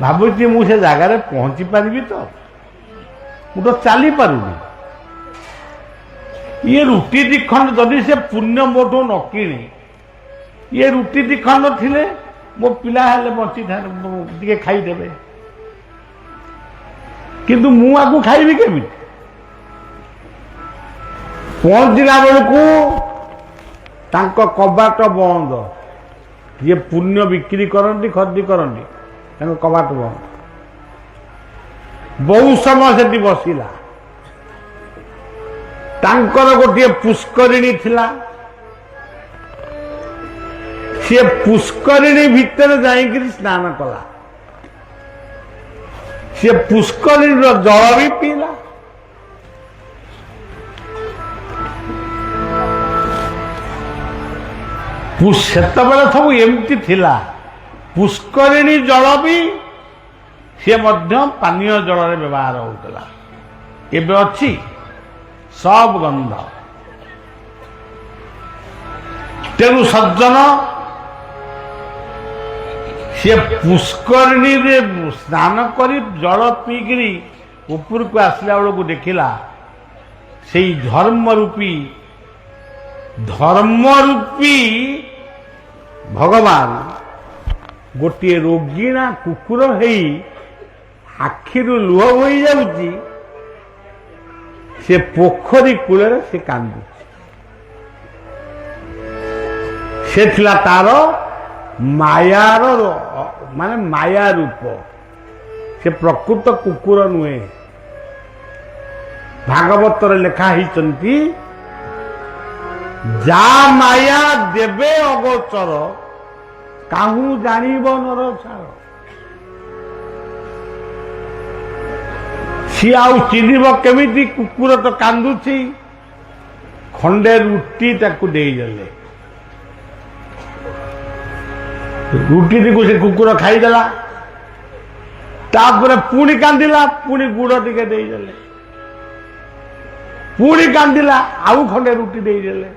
ଭାବୁଛି ମୁଁ ସେ ଜାଗାରେ ପହଞ୍ଚି ପାରିବି ତ, ମୁଁ ତ ଚାଲିପାରୁନି। ଇଏ ରୁଟି 2 ଖଣ୍ଡ ଯଦି ସେ ପୁଣ୍ୟ ମୋଠୁ ନ କିଣେ, ଇଏ ରୁଟି 2 ଖଣ୍ଡ ଥିଲେ ମୋ ପିଲା ହେଲେ ବଞ୍ଚିଥାନ୍ତେ, ଟିକେ ଖାଇଦେବେ, କିନ୍ତୁ ମୁଁ ଆକୁ ଖାଇବି କେମିତି? ପହଞ୍ଚିଲା ବେଳକୁ ତାଙ୍କ କବାଟ ବନ୍ଦ। ଯିଏ ପୁଣ୍ୟ ବିକ୍ରି କରନ୍ତି, ଖର୍ଚ୍ଚ କରନ୍ତି, ତାଙ୍କ କବାଟ ବନ୍ଦ। ବହୁ ସମୟ ସେଠି ବସିଲା। ତାଙ୍କର ଗୋଟିଏ ପୁଷ୍କରିଣୀ ଥିଲା, ସେ ପୁଷ୍କରିଣୀ ଭିତରେ ଯାଇକିରି ସ୍ନାନ କଲା। ସେ ପୁଷ୍କରିଣୀର ଜଳ ବି ପିଇଲା। ସେତେବେଳେ ସବୁ ଏମିତି ଥିଲା। ପୁଷ୍କରିଣୀ ଜଳ ବି ସେ ମଧ୍ୟ ପାନୀୟ ଜଳରେ ବ୍ୟବହାର ହେଉଥିଲା। ଏବେ ଅଛି ସବ ଗନ୍ଧ। ତେଣୁ ସଜ୍ଜନ ସେ ପୁଷ୍କରିଣୀରେ ସ୍ନାନ କରି ଜଳ ପିଇକିରି ଉପରକୁ ଆସିଲା ବେଳକୁ ଦେଖିଲା ସେଇ ଧର୍ମରୂପୀ ଭଗବାନ ଗୋଟିଏ ରୋଗୀଣା କୁକୁର ହେଇ ଆଖିରୁ ଲୁହ ବୋହି ଯାଉଛି। ସେ ପୋଖରୀ କୂଳରେ ସେ କାନ୍ଦୁଛି। ସେ ଥିଲା ତାର ମାୟାର ମାନେ ମାୟା ରୂପ। ସେ ପ୍ରକୃତ କୁକୁର ନୁହେଁ। ଭାଗବତରେ ଲେଖା ହେଇଛନ୍ତି ଯା ମାୟା ଦେବେ ଅଗୋଚର କାହୁ ଜାଣିବ ନର ଛାର। ସିଏ ଆଉ ଚିହ୍ନିବ କେମିତି? କୁକୁର ତ କାନ୍ଦୁଛି। ଖଣ୍ଡେ ରୁଟି ତାକୁ ଦେଇଦେଲେ। ରୁଟିଟିକୁ ସେ କୁକୁର ଖାଇଦେଲା। ତାପରେ ପୁଣି କାନ୍ଦିଲା, ପୁଣି ଗୁଡ଼ ଟିକେ ଦେଇଦେଲେ। ପୁଣି କାନ୍ଦିଲା, ଆଉ ଖଣ୍ଡେ ରୁଟି ଦେଇଦେଲେ।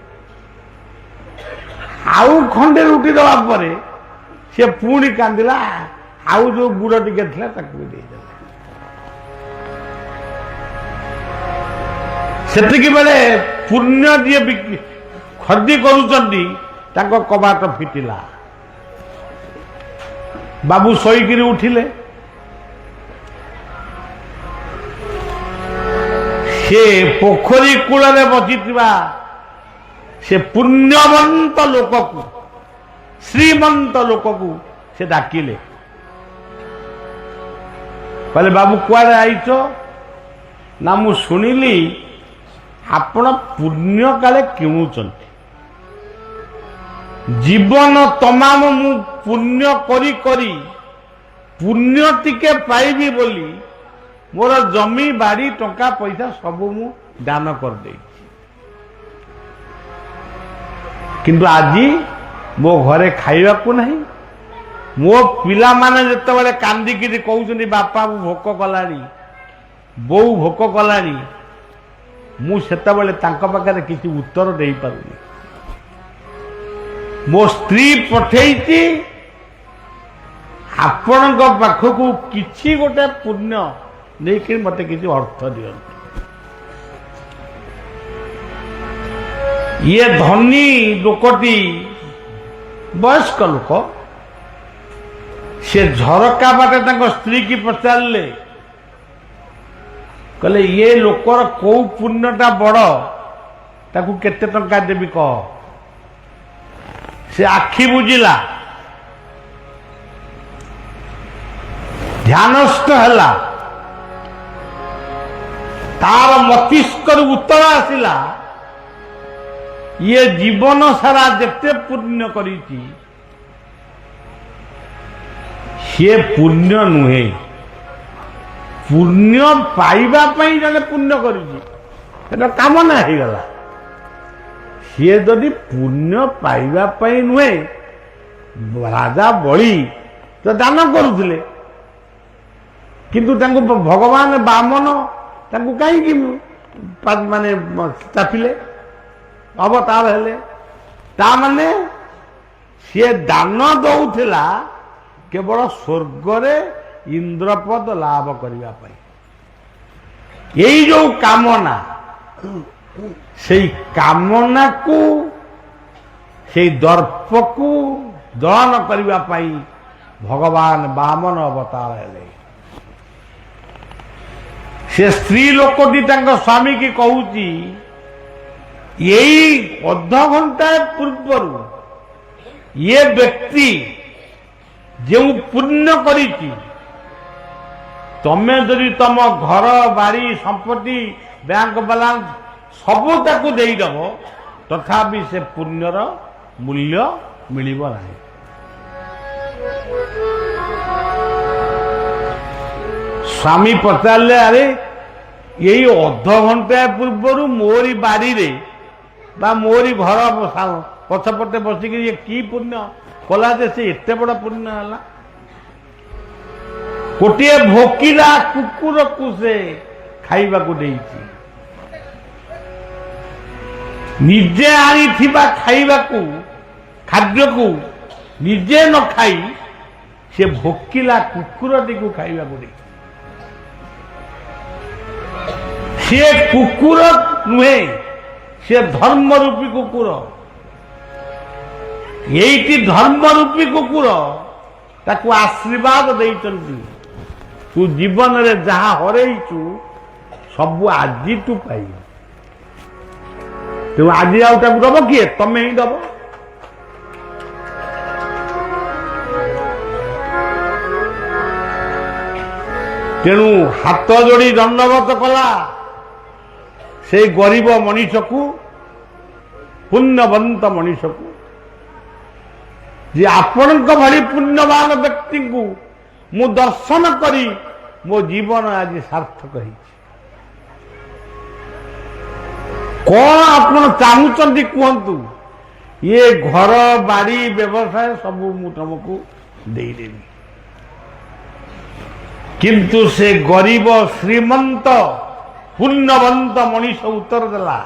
ଆଉ ଖଣ୍ଡେ ରୁଟି ଦେବା ପରେ ସେ ପୁଣି କାନ୍ଦିଲା, ଆଉ ଯୋଉ ଗୁଡ଼ ଟିକେ ଥିଲା ତାକୁ ବି ଦେଇଦେଲେ। ସେତିକି ବେଳେ ପୁଣ୍ୟ ଯିଏ ଖର୍ଦ୍ଦି କରୁଛନ୍ତି ତାଙ୍କ କବାଟ ଫିଟିଲା। ବାବୁ ଶୋଇକିରି ଉଠିଲେ। ସେ ପୋଖରୀ କୂଳରେ ବସିଥିବା ସେ ପୁଣ୍ୟବନ୍ତ ଲୋକକୁ, ଶ୍ରୀମନ୍ତ ଲୋକକୁ ସେ ଡାକିଲେ। କହିଲେ ବାବୁ କୁଆଡ଼େ ଆଇଛ? ନା ମୁଁ ଶୁଣିଲି ଆପଣ ପୁଣ୍ୟ କାଳେ କିଣୁଛନ୍ତି। ଜୀବନ ତମାମ ମୁଁ ପୁଣ୍ୟ କରି କରି ପୁଣ୍ୟ ଟିକେ ପାଇବି ବୋଲି ମୋର ଜମି ବାଡ଼ି ଟଙ୍କା ପଇସା ସବୁ ମୁଁ ଦାନ କରିଦେଇଛି। କିନ୍ତୁ ଆଜି ମୋ ଘରେ ଖାଇବାକୁ ନାହିଁ। ମୋ ପିଲାମାନେ ଯେତେବେଳେ କାନ୍ଦିକିରି କହୁଛନ୍ତି ବାପା ଭୋକ କଲାଣି, ବୋଉ ଭୋକ କଲାଣି, ମୁଁ ସେତେବେଳେ ତାଙ୍କ ପାଖରେ କିଛି ଉତ୍ତର ଦେଇପାରୁନି। ମୋ ସ୍ତ୍ରୀ ପଠେଇଛି ଆପଣଙ୍କ ପାଖକୁ କିଛି ଗୋଟେ ପୁଣ୍ୟ ନେଇକି ମତେ କିଛି ଅର୍ଥ ଦିଅନ୍ତୁ। ଇଏ ଧନୀ ଲୋକଟି, ବୟସ୍କ ଲୋକ, ସେ ଝରକା ବାଟେ ତାଙ୍କ ସ୍ତ୍ରୀ କି ପଚାରିଲେ, କହିଲେ ଇଏ ଲୋକର କୋଉ ପୁଣ୍ୟଟା ବଡ଼, ତାକୁ କେତେ ଟଙ୍କା ଦେବି କହ। ସେ ଆଖି ବୁଜିଲା, ଧ୍ୟାନସ୍ଥ ହେଲା। ତାର ମସ୍ତିଷ୍କରୁ ଉତ୍ତର ଆସିଲା, ଇଏ ଜୀବନ ସାରା ଯେତେ ପୁଣ୍ୟ କରିଛି ସିଏ ପୁଣ୍ୟ ନୁହେଁ। ପୁଣ୍ୟ ପାଇବା ପାଇଁ ଜଣେ ପୁଣ୍ୟ କରିଛି, ସେଟା କାମନା ହେଇଗଲା। ସିଏ ଯଦି ପୁଣ୍ୟ ପାଇବା ପାଇଁ ନୁହେଁ, ରାଜା ବଳି ତ ଦାନ କରୁଥିଲେ, କିନ୍ତୁ ତାଙ୍କୁ ଭଗବାନ ବାମନ ତାଙ୍କୁ କାହିଁକି ମାନେ ଚାପିଲେ, ଅବତାର ହେଲେ? ତାମାନେ ସିଏ ଦାନ ଦଉଥିଲା କେବଳ ସ୍ୱର୍ଗରେ ଇନ୍ଦ୍ରପଦ ଲାଭ କରିବା ପାଇଁ। ଏଇ ଯୋଉ କାମନା, ସେଇ କାମନାକୁ, ସେଇ ଦର୍ପକୁ ଦଳନ କରିବା ପାଇଁ ଭଗବାନ ବାମନ ଅବତାର ହେଲେ। ସେ ସ୍ତ୍ରୀ ଲୋକଟି ତାଙ୍କ ସ୍ୱାମୀ କି କହୁଛି, ଏଇ ଅଧଘଣ୍ଟା ପୂର୍ବରୁ ଇଏ ବ୍ୟକ୍ତି ଯେଉଁ ପୁଣ୍ୟ କରିଛି, ତମେ ଯଦି ତମ ଘର ବାଡ଼ି ସମ୍ପତ୍ତି ବ୍ୟାଙ୍କ ବାଲାନ୍ସ ସବୁ ତାକୁ ଦେଇଦେବ, ତଥାପି ସେ ପୁଣ୍ୟର ମୂଲ୍ୟ ମିଳିବ ନାହିଁ। ସ୍ୱାମୀ ପଚାରିଲେ, ଆରେ ଏଇ ଅଧଘଣ୍ଟା ପୂର୍ବରୁ ମୋରି ବାଡ଼ିରେ ବା ମୋରି ଘର ପଛପଟେ ବସିକି ଇଏ କି ପୁଣ୍ୟ କଲା ଯେ ସେ ଏତେ ବଡ଼ ପୁଣ୍ୟ ହେଲା। ଗୋଟିଏ ଭୋକିଲା କୁକୁରକୁ ସେ ଖାଇବାକୁ ଦେଇଛି। ନିଜେ ଆଣିଥିବା ଖାଦ୍ୟକୁ ନିଜେ ନ ଖାଇ ସେ ଭୋକିଲା କୁକୁରଟିକୁ ଖାଇବାକୁ ଦେଇଛି। ସେ କୁକୁର ନୁହେଁ, ସେ ଧର୍ମରୂପୀ କୁକୁର। ଏଇଟି ଧର୍ମରୂପୀ କୁକୁର ତାକୁ ଆଶୀର୍ବାଦ ଦେଇଛନ୍ତି, ତୁ ଜୀବନରେ ଯାହା ହରେଇଛୁ ସବୁ ଆଜି ତୁ ପାଇବୁ। ତେଣୁ ଆଜି ଆଉ ତାକୁ ଦବ କିଏ? ତମେ ହିଁ ଦବ। ତେଣୁ ହାତ ଯୋଡ଼ି ଦଣ୍ଡବତ କଲା ସେଇ ଗରିବ ମଣିଷକୁ, ପୁଣ୍ୟବନ୍ତ ମଣିଷକୁ, ଯେ ଆପଣଙ୍କ ଭଳି ପୁଣ୍ୟବାନ ବ୍ୟକ୍ତିଙ୍କୁ ମୁଁ ଦର୍ଶନ କରି ମୋ ଜୀବନ ଆଜି ସାର୍ଥକ ହେଇଛି। କଣ ଆପଣ ଚାହୁଁଛନ୍ତି କୁହନ୍ତୁ? ଇଏ ଘର ବାଡ଼ି ବ୍ୟବସାୟ ସବୁ ମୁଁ ତମକୁ ଦେଇଦେବି। କିନ୍ତୁ ସେ ଗରିବ ଶ୍ରୀମନ୍ତ ପୁଣ୍ୟବନ୍ତ ମଣିଷ ଉତ୍ତର ଦେଲା,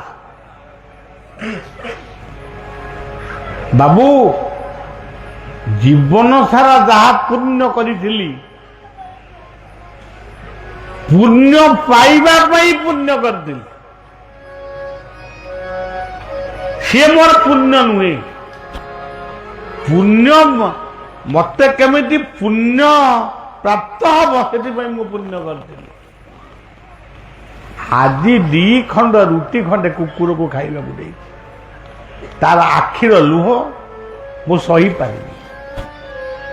ବାବୁ ଜୀବନ ସାରା ଯାହା ପୁଣ୍ୟ କରିଥିଲି, ପୁଣ୍ୟ ପାଇବା ପାଇଁ ପୁଣ୍ୟ କରିଥିଲି, ସିଏ ମୋର ପୁଣ୍ୟ ନୁହେଁ। ପୁଣ୍ୟ ମତେ କେମିତି ପୁଣ୍ୟ ପ୍ରାପ୍ତ ହବ ସେଥିପାଇଁ ମୁଁ ପୁଣ୍ୟ କରିଥିଲି। ଆଜି 2 ଖଣ୍ଡ ରୁଟି ଖଣ୍ଡେ କୁକୁରକୁ ଖାଇବାକୁ ଦେଇଛି। ତାର ଆଖିର ଲୁହ ମୁଁ ସହିପାରିବି।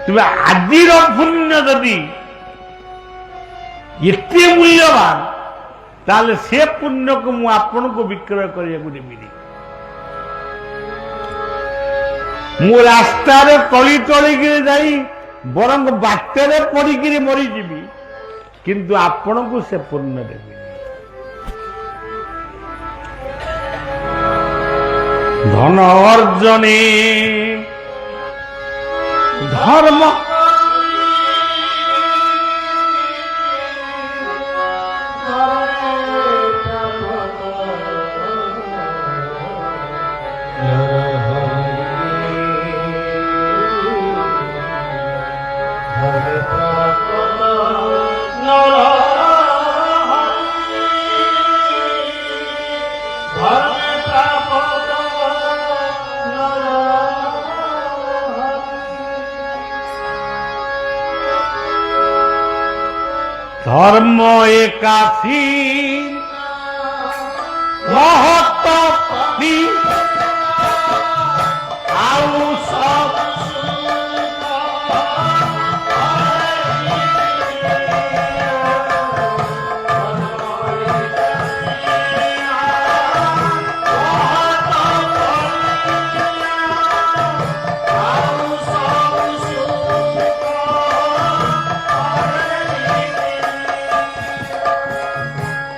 ତେବେ ଆଜିର ପୁଣ୍ୟ ଯଦି ଏତେ ମୂଲ୍ୟବାନ, ତାହେଲେ ସେ ପୁଣ୍ୟକୁ ମୁଁ ଆପଣଙ୍କୁ ବିକ୍ରୟ କରିବାକୁ ଦେବିନି। ମୁଁ ରାସ୍ତାରେ ତଳି ତଳିକିରି ଯାଇ ବରଂ ବାଟରେ ପଡ଼ିକିରି ମରିଯିବି, କିନ୍ତୁ ଆପଣଙ୍କୁ ସେ ପୁଣ୍ୟ ଦେବିନି। ଧନ ଅର୍ଜନେ ଧର୍ମ ধর্ম একাশী মহৎ আউ সব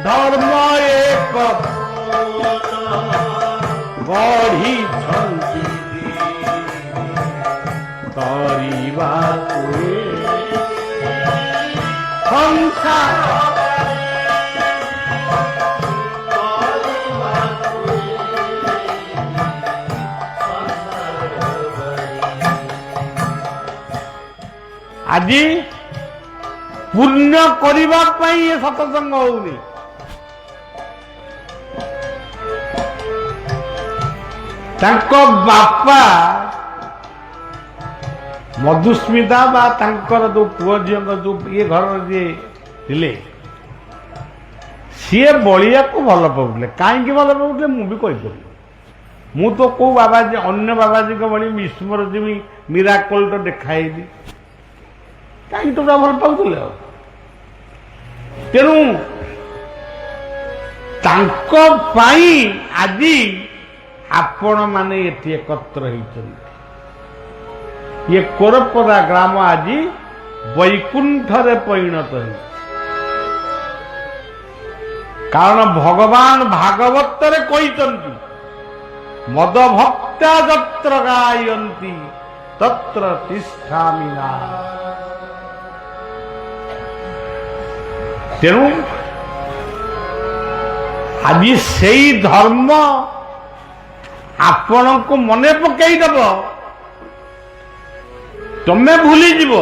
ধর্ম এক গঢ়িଛନ୍ତି କରିବାକୁ সংসার ଆଜି ପୁଣ୍ୟ କରିବା ପାଇଁ ଏ ସତ୍ସଙ୍ଗ ହଉନି। ତାଙ୍କ ବାପା ମଧୁସ୍ମିତା ବା ତାଙ୍କର ଯୋଉ ପୁଅ ଝିଅଙ୍କ ଯୋଉ ଇଏ ଘରର ଯିଏ ଥିଲେ, ସିଏ ବଳିବାକୁ ଭଲ ପାଉଥିଲେ। କାହିଁକି ଭଲ ପାଉଥିଲେ ମୁଁ ବି କହିପାରିବି। ମୁଁ ତ କୋଉ ବାବାଜୀ ଅନ୍ୟ ବାବାଜୀଙ୍କ ଭଳି ବିଷ୍ମର ଯିବି ମିରାକଲ ତ ଦେଖାଇନି। କାହିଁକି ତ ଭଲ ପାଉଥିଲେ ଆଉ। ତେଣୁ ତାଙ୍କ ପାଇଁ ଆଜି ଆପଣମାନେ ଏଠି ଏକତ୍ର ହେଇଛନ୍ତି। ଇଏ କୋରପଦା ଗ୍ରାମ ଆଜି ବୈକୁଣ୍ଠରେ ପରିଣତ ହେଇଛି। କାରଣ ଭଗବାନ ଭାଗବତରେ କହିଛନ୍ତି ମଦ ଭକ୍ତା ଯତ୍ର ଗାୟନ୍ତି ତତ୍ର ତିଷ୍ଠାମି ନା। ତେଣୁ ଆଜି ସେଇ ଧର୍ମ ଆପଣଙ୍କୁ ମନେ ପକେଇଦେବ, ତମେ ଭୁଲିଯିବ,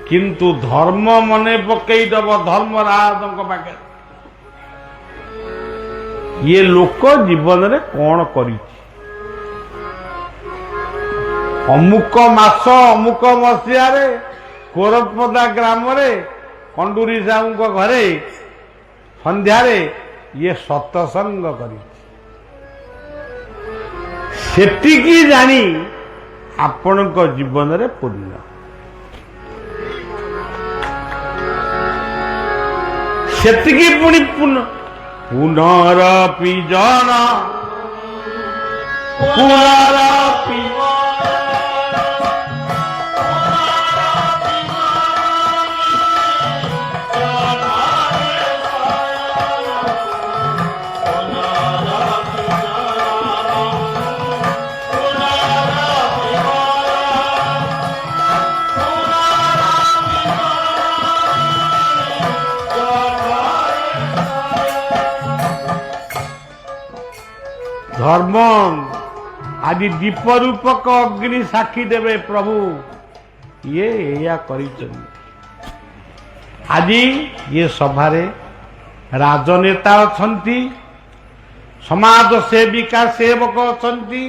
କିନ୍ତୁ ଧର୍ମ ମନେ ପକେଇଦେବ ଧର୍ମରାଜଙ୍କ ପାଖରେ ଇଏ ଲୋକ ଜୀବନରେ କଣ କରିଛି। ଅମୁକ ମାସ ଅମୁକ ମସିହାରେ କୋରପଦା ଗ୍ରାମରେ କଣ୍ଡୁରୀ ସାହୁଙ୍କ ଘରେ ସନ୍ଧ୍ୟାରେ ଇଏ ସତସଙ୍ଗ କରିଛି। ସେତିକି ଜାଣି ଆପଣଙ୍କ ଜୀବନରେ ପୂର୍ଣ୍ଣ। ସେତିକି ପୁଣି ପୁନରପି ଜନ ପୁନରପି ଧର୍ମ ଆଜି ଦୀପ ରୂପକ ଅଗ୍ନି ସାକ୍ଷୀ ଦେବେ ପ୍ରଭୁ ଇଏ ଏଇଆ କରିଛନ୍ତି। ଆଜି ଇଏ ସଭାରେ ରାଜନେତା ଅଛନ୍ତି, ସମାଜ ସେବିକା ସେବକ ଅଛନ୍ତି,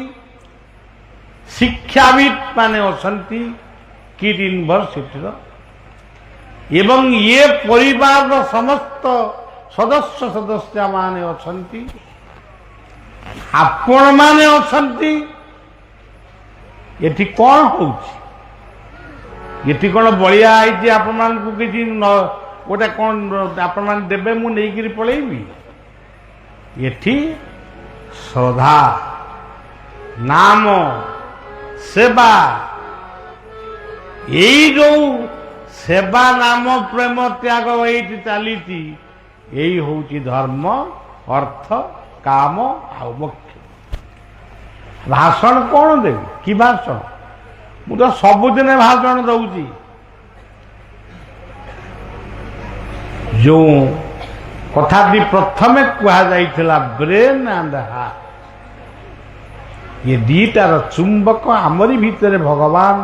ଶିକ୍ଷାବିତ୍ ମାନେ ଅଛନ୍ତି କିଟ୍ ୟୁନିଭର୍ସିଟିର, ଏବଂ ଇଏ ପରିବାରର ସମସ୍ତ ସଦସ୍ୟ ମାନେ ଅଛନ୍ତି, ଆପଣମାନେ ଅଛନ୍ତି। ଏଠି କଣ ହଉଛି? ଏଠି କଣ ବଳିଆ ହେଇଛି ଆପଣମାନଙ୍କୁ କିଛି ଗୋଟେ କଣ ଆପଣମାନେ ଦେବେ ମୁଁ ନେଇକିରି ପଳେଇବି? ଏଠି ଶ୍ରଦ୍ଧା, ନାମ, ସେବା, ଏଇ ଯୋଉ ସେବା ନାମ ପ୍ରେମ ତ୍ୟାଗ ଏଇଠି ଚାଲିଛି, ଏଇ ହଉଛି ଧର୍ମ, ଅର୍ଥ, କାମ ଆଉ ମୋକ୍ଷ। ଭାଷଣ କଣ ଦେବି? କି ଭାଷଣ? ମୁଁ ତ ସବୁଦିନେ ଭାଷଣ ଦଉଛି। ଯୋଉ କଥାଟି ପ୍ରଥମେ କୁହାଯାଇଥିଲା ବ୍ରେନ୍ ଆଣ୍ଡ ହାର୍ଟ, ଏ ଦିଟାର ଚୁମ୍ବକ ଆମରି ଭିତରେ ଭଗବାନ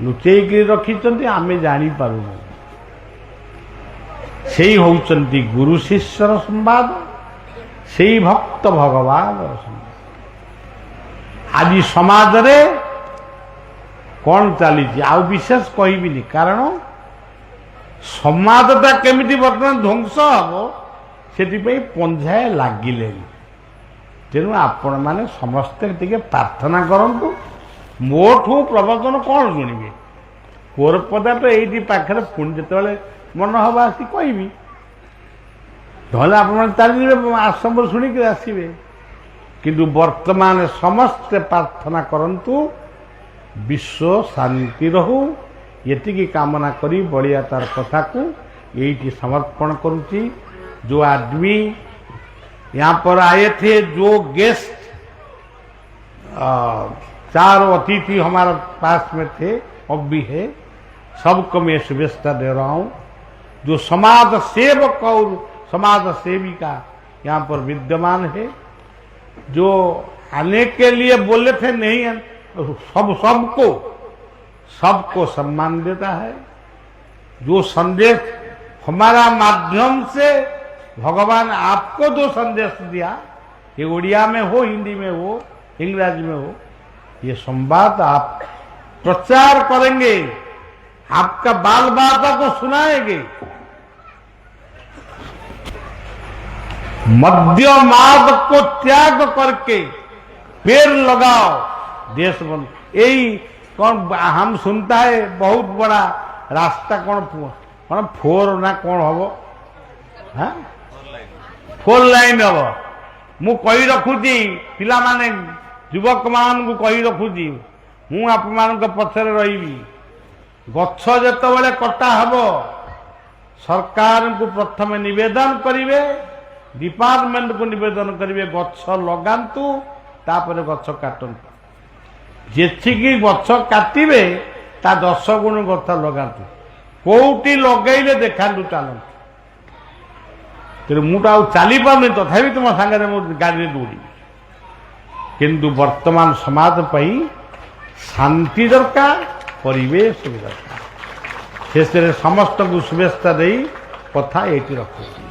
ଲୁଚେଇକି ରଖିଛନ୍ତି, ଆମେ ଜାଣିପାରୁନୁ। ସେଇ ହଉଛନ୍ତି ଗୁରୁ ଶିଷ୍ୟର ସମ୍ବାଦ, ସେଇ ଭକ୍ତ ଭଗବାନର ସମ୍ବାଦ। ଆଜି ସମାଜରେ କଣ ଚାଲିଛି ଆଉ ବିଶେଷ କହିବିନି, କାରଣ ସମାଜଟା କେମିତି ବର୍ତ୍ତମାନ ଧ୍ୱଂସ ହବ ସେଥିପାଇଁ ପଞ୍ଝାଏ ଲାଗିଲେଣି। ତେଣୁ ଆପଣମାନେ ସମସ୍ତେ ଟିକେ ପ୍ରାର୍ଥନା କରନ୍ତୁ। ମୋଠୁ ପ୍ରବଚନ କଣ ଶୁଣିବେ? କୋରପଦା ତ ଏଇଠି ପାଖରେ, ପୁଣି ଯେତେବେଳେ ମନ ହବ ଆସି କହିବି, ନହେଲେ ଆପଣମାନେ ଚାଲିଯିବେ ଆଶ୍ରମରୁ ଶୁଣିକି ଆସିବେ। କିନ୍ତୁ ବର୍ତ୍ତମାନ ସମସ୍ତେ ପ୍ରାର୍ଥନା କରନ୍ତୁ ବିଶ୍ୱ ଶାନ୍ତି ରହୁ, ଏତିକି କାମନା କରି ବଳିଆ ତାର କଥାକୁ यही समर्पण करुच्ची। जो आदमी यहाँ पर आए थे, जो गेस्ट चार अतिथि हमारे पास में थे, अब भी है, सबको मैं शुभेच्छा दे रहा हूँ। जो समाज सेवक और समाज सेविका यहाँ पर विद्यमान है, जो आने के लिए बोले थे नहीं, सबको सम्मान देता है। जो संदेश हमारा माध्यम से भगवान आपको जो संदेश दिया, ये उड़िया में हो, हिंदी में हो, इंग्रजी में हो, ये संवाद आप प्रचार करेंगे, आपका बाल बाता को सुनाएंगे। मद्य माद को त्याग करके पेड़ लगाओ, देश बन। यही कौन हम सुनता है बहुत बड़ा रास्ता कौन फोर ना कौन हम हाँ फोर लाइन हम मु कही रखुची पिला माने युवक मान को कही रखुची हूँ आप मान पछरे रही। गछ जेतबेले कटा हब सरकार को प्रथम निवेदन करिवे डिपार्टमेंट को निवेदन करेंगे गछ लगातु तापर गछ काटतु जेतिकी गछ काटिबे ता 10 गुण गछ लगातु कोउटी लगेइले देखांतु चलतु तेरे मुटा चली पानी तथापि तुम सांगे गाड़ी दौड़ी किंतु वर्तमान समाज पाई शांति दरकार परिवेश भी दरकार शेष समस्त को शुभेच्छा दे कथा ये रखुच्छी।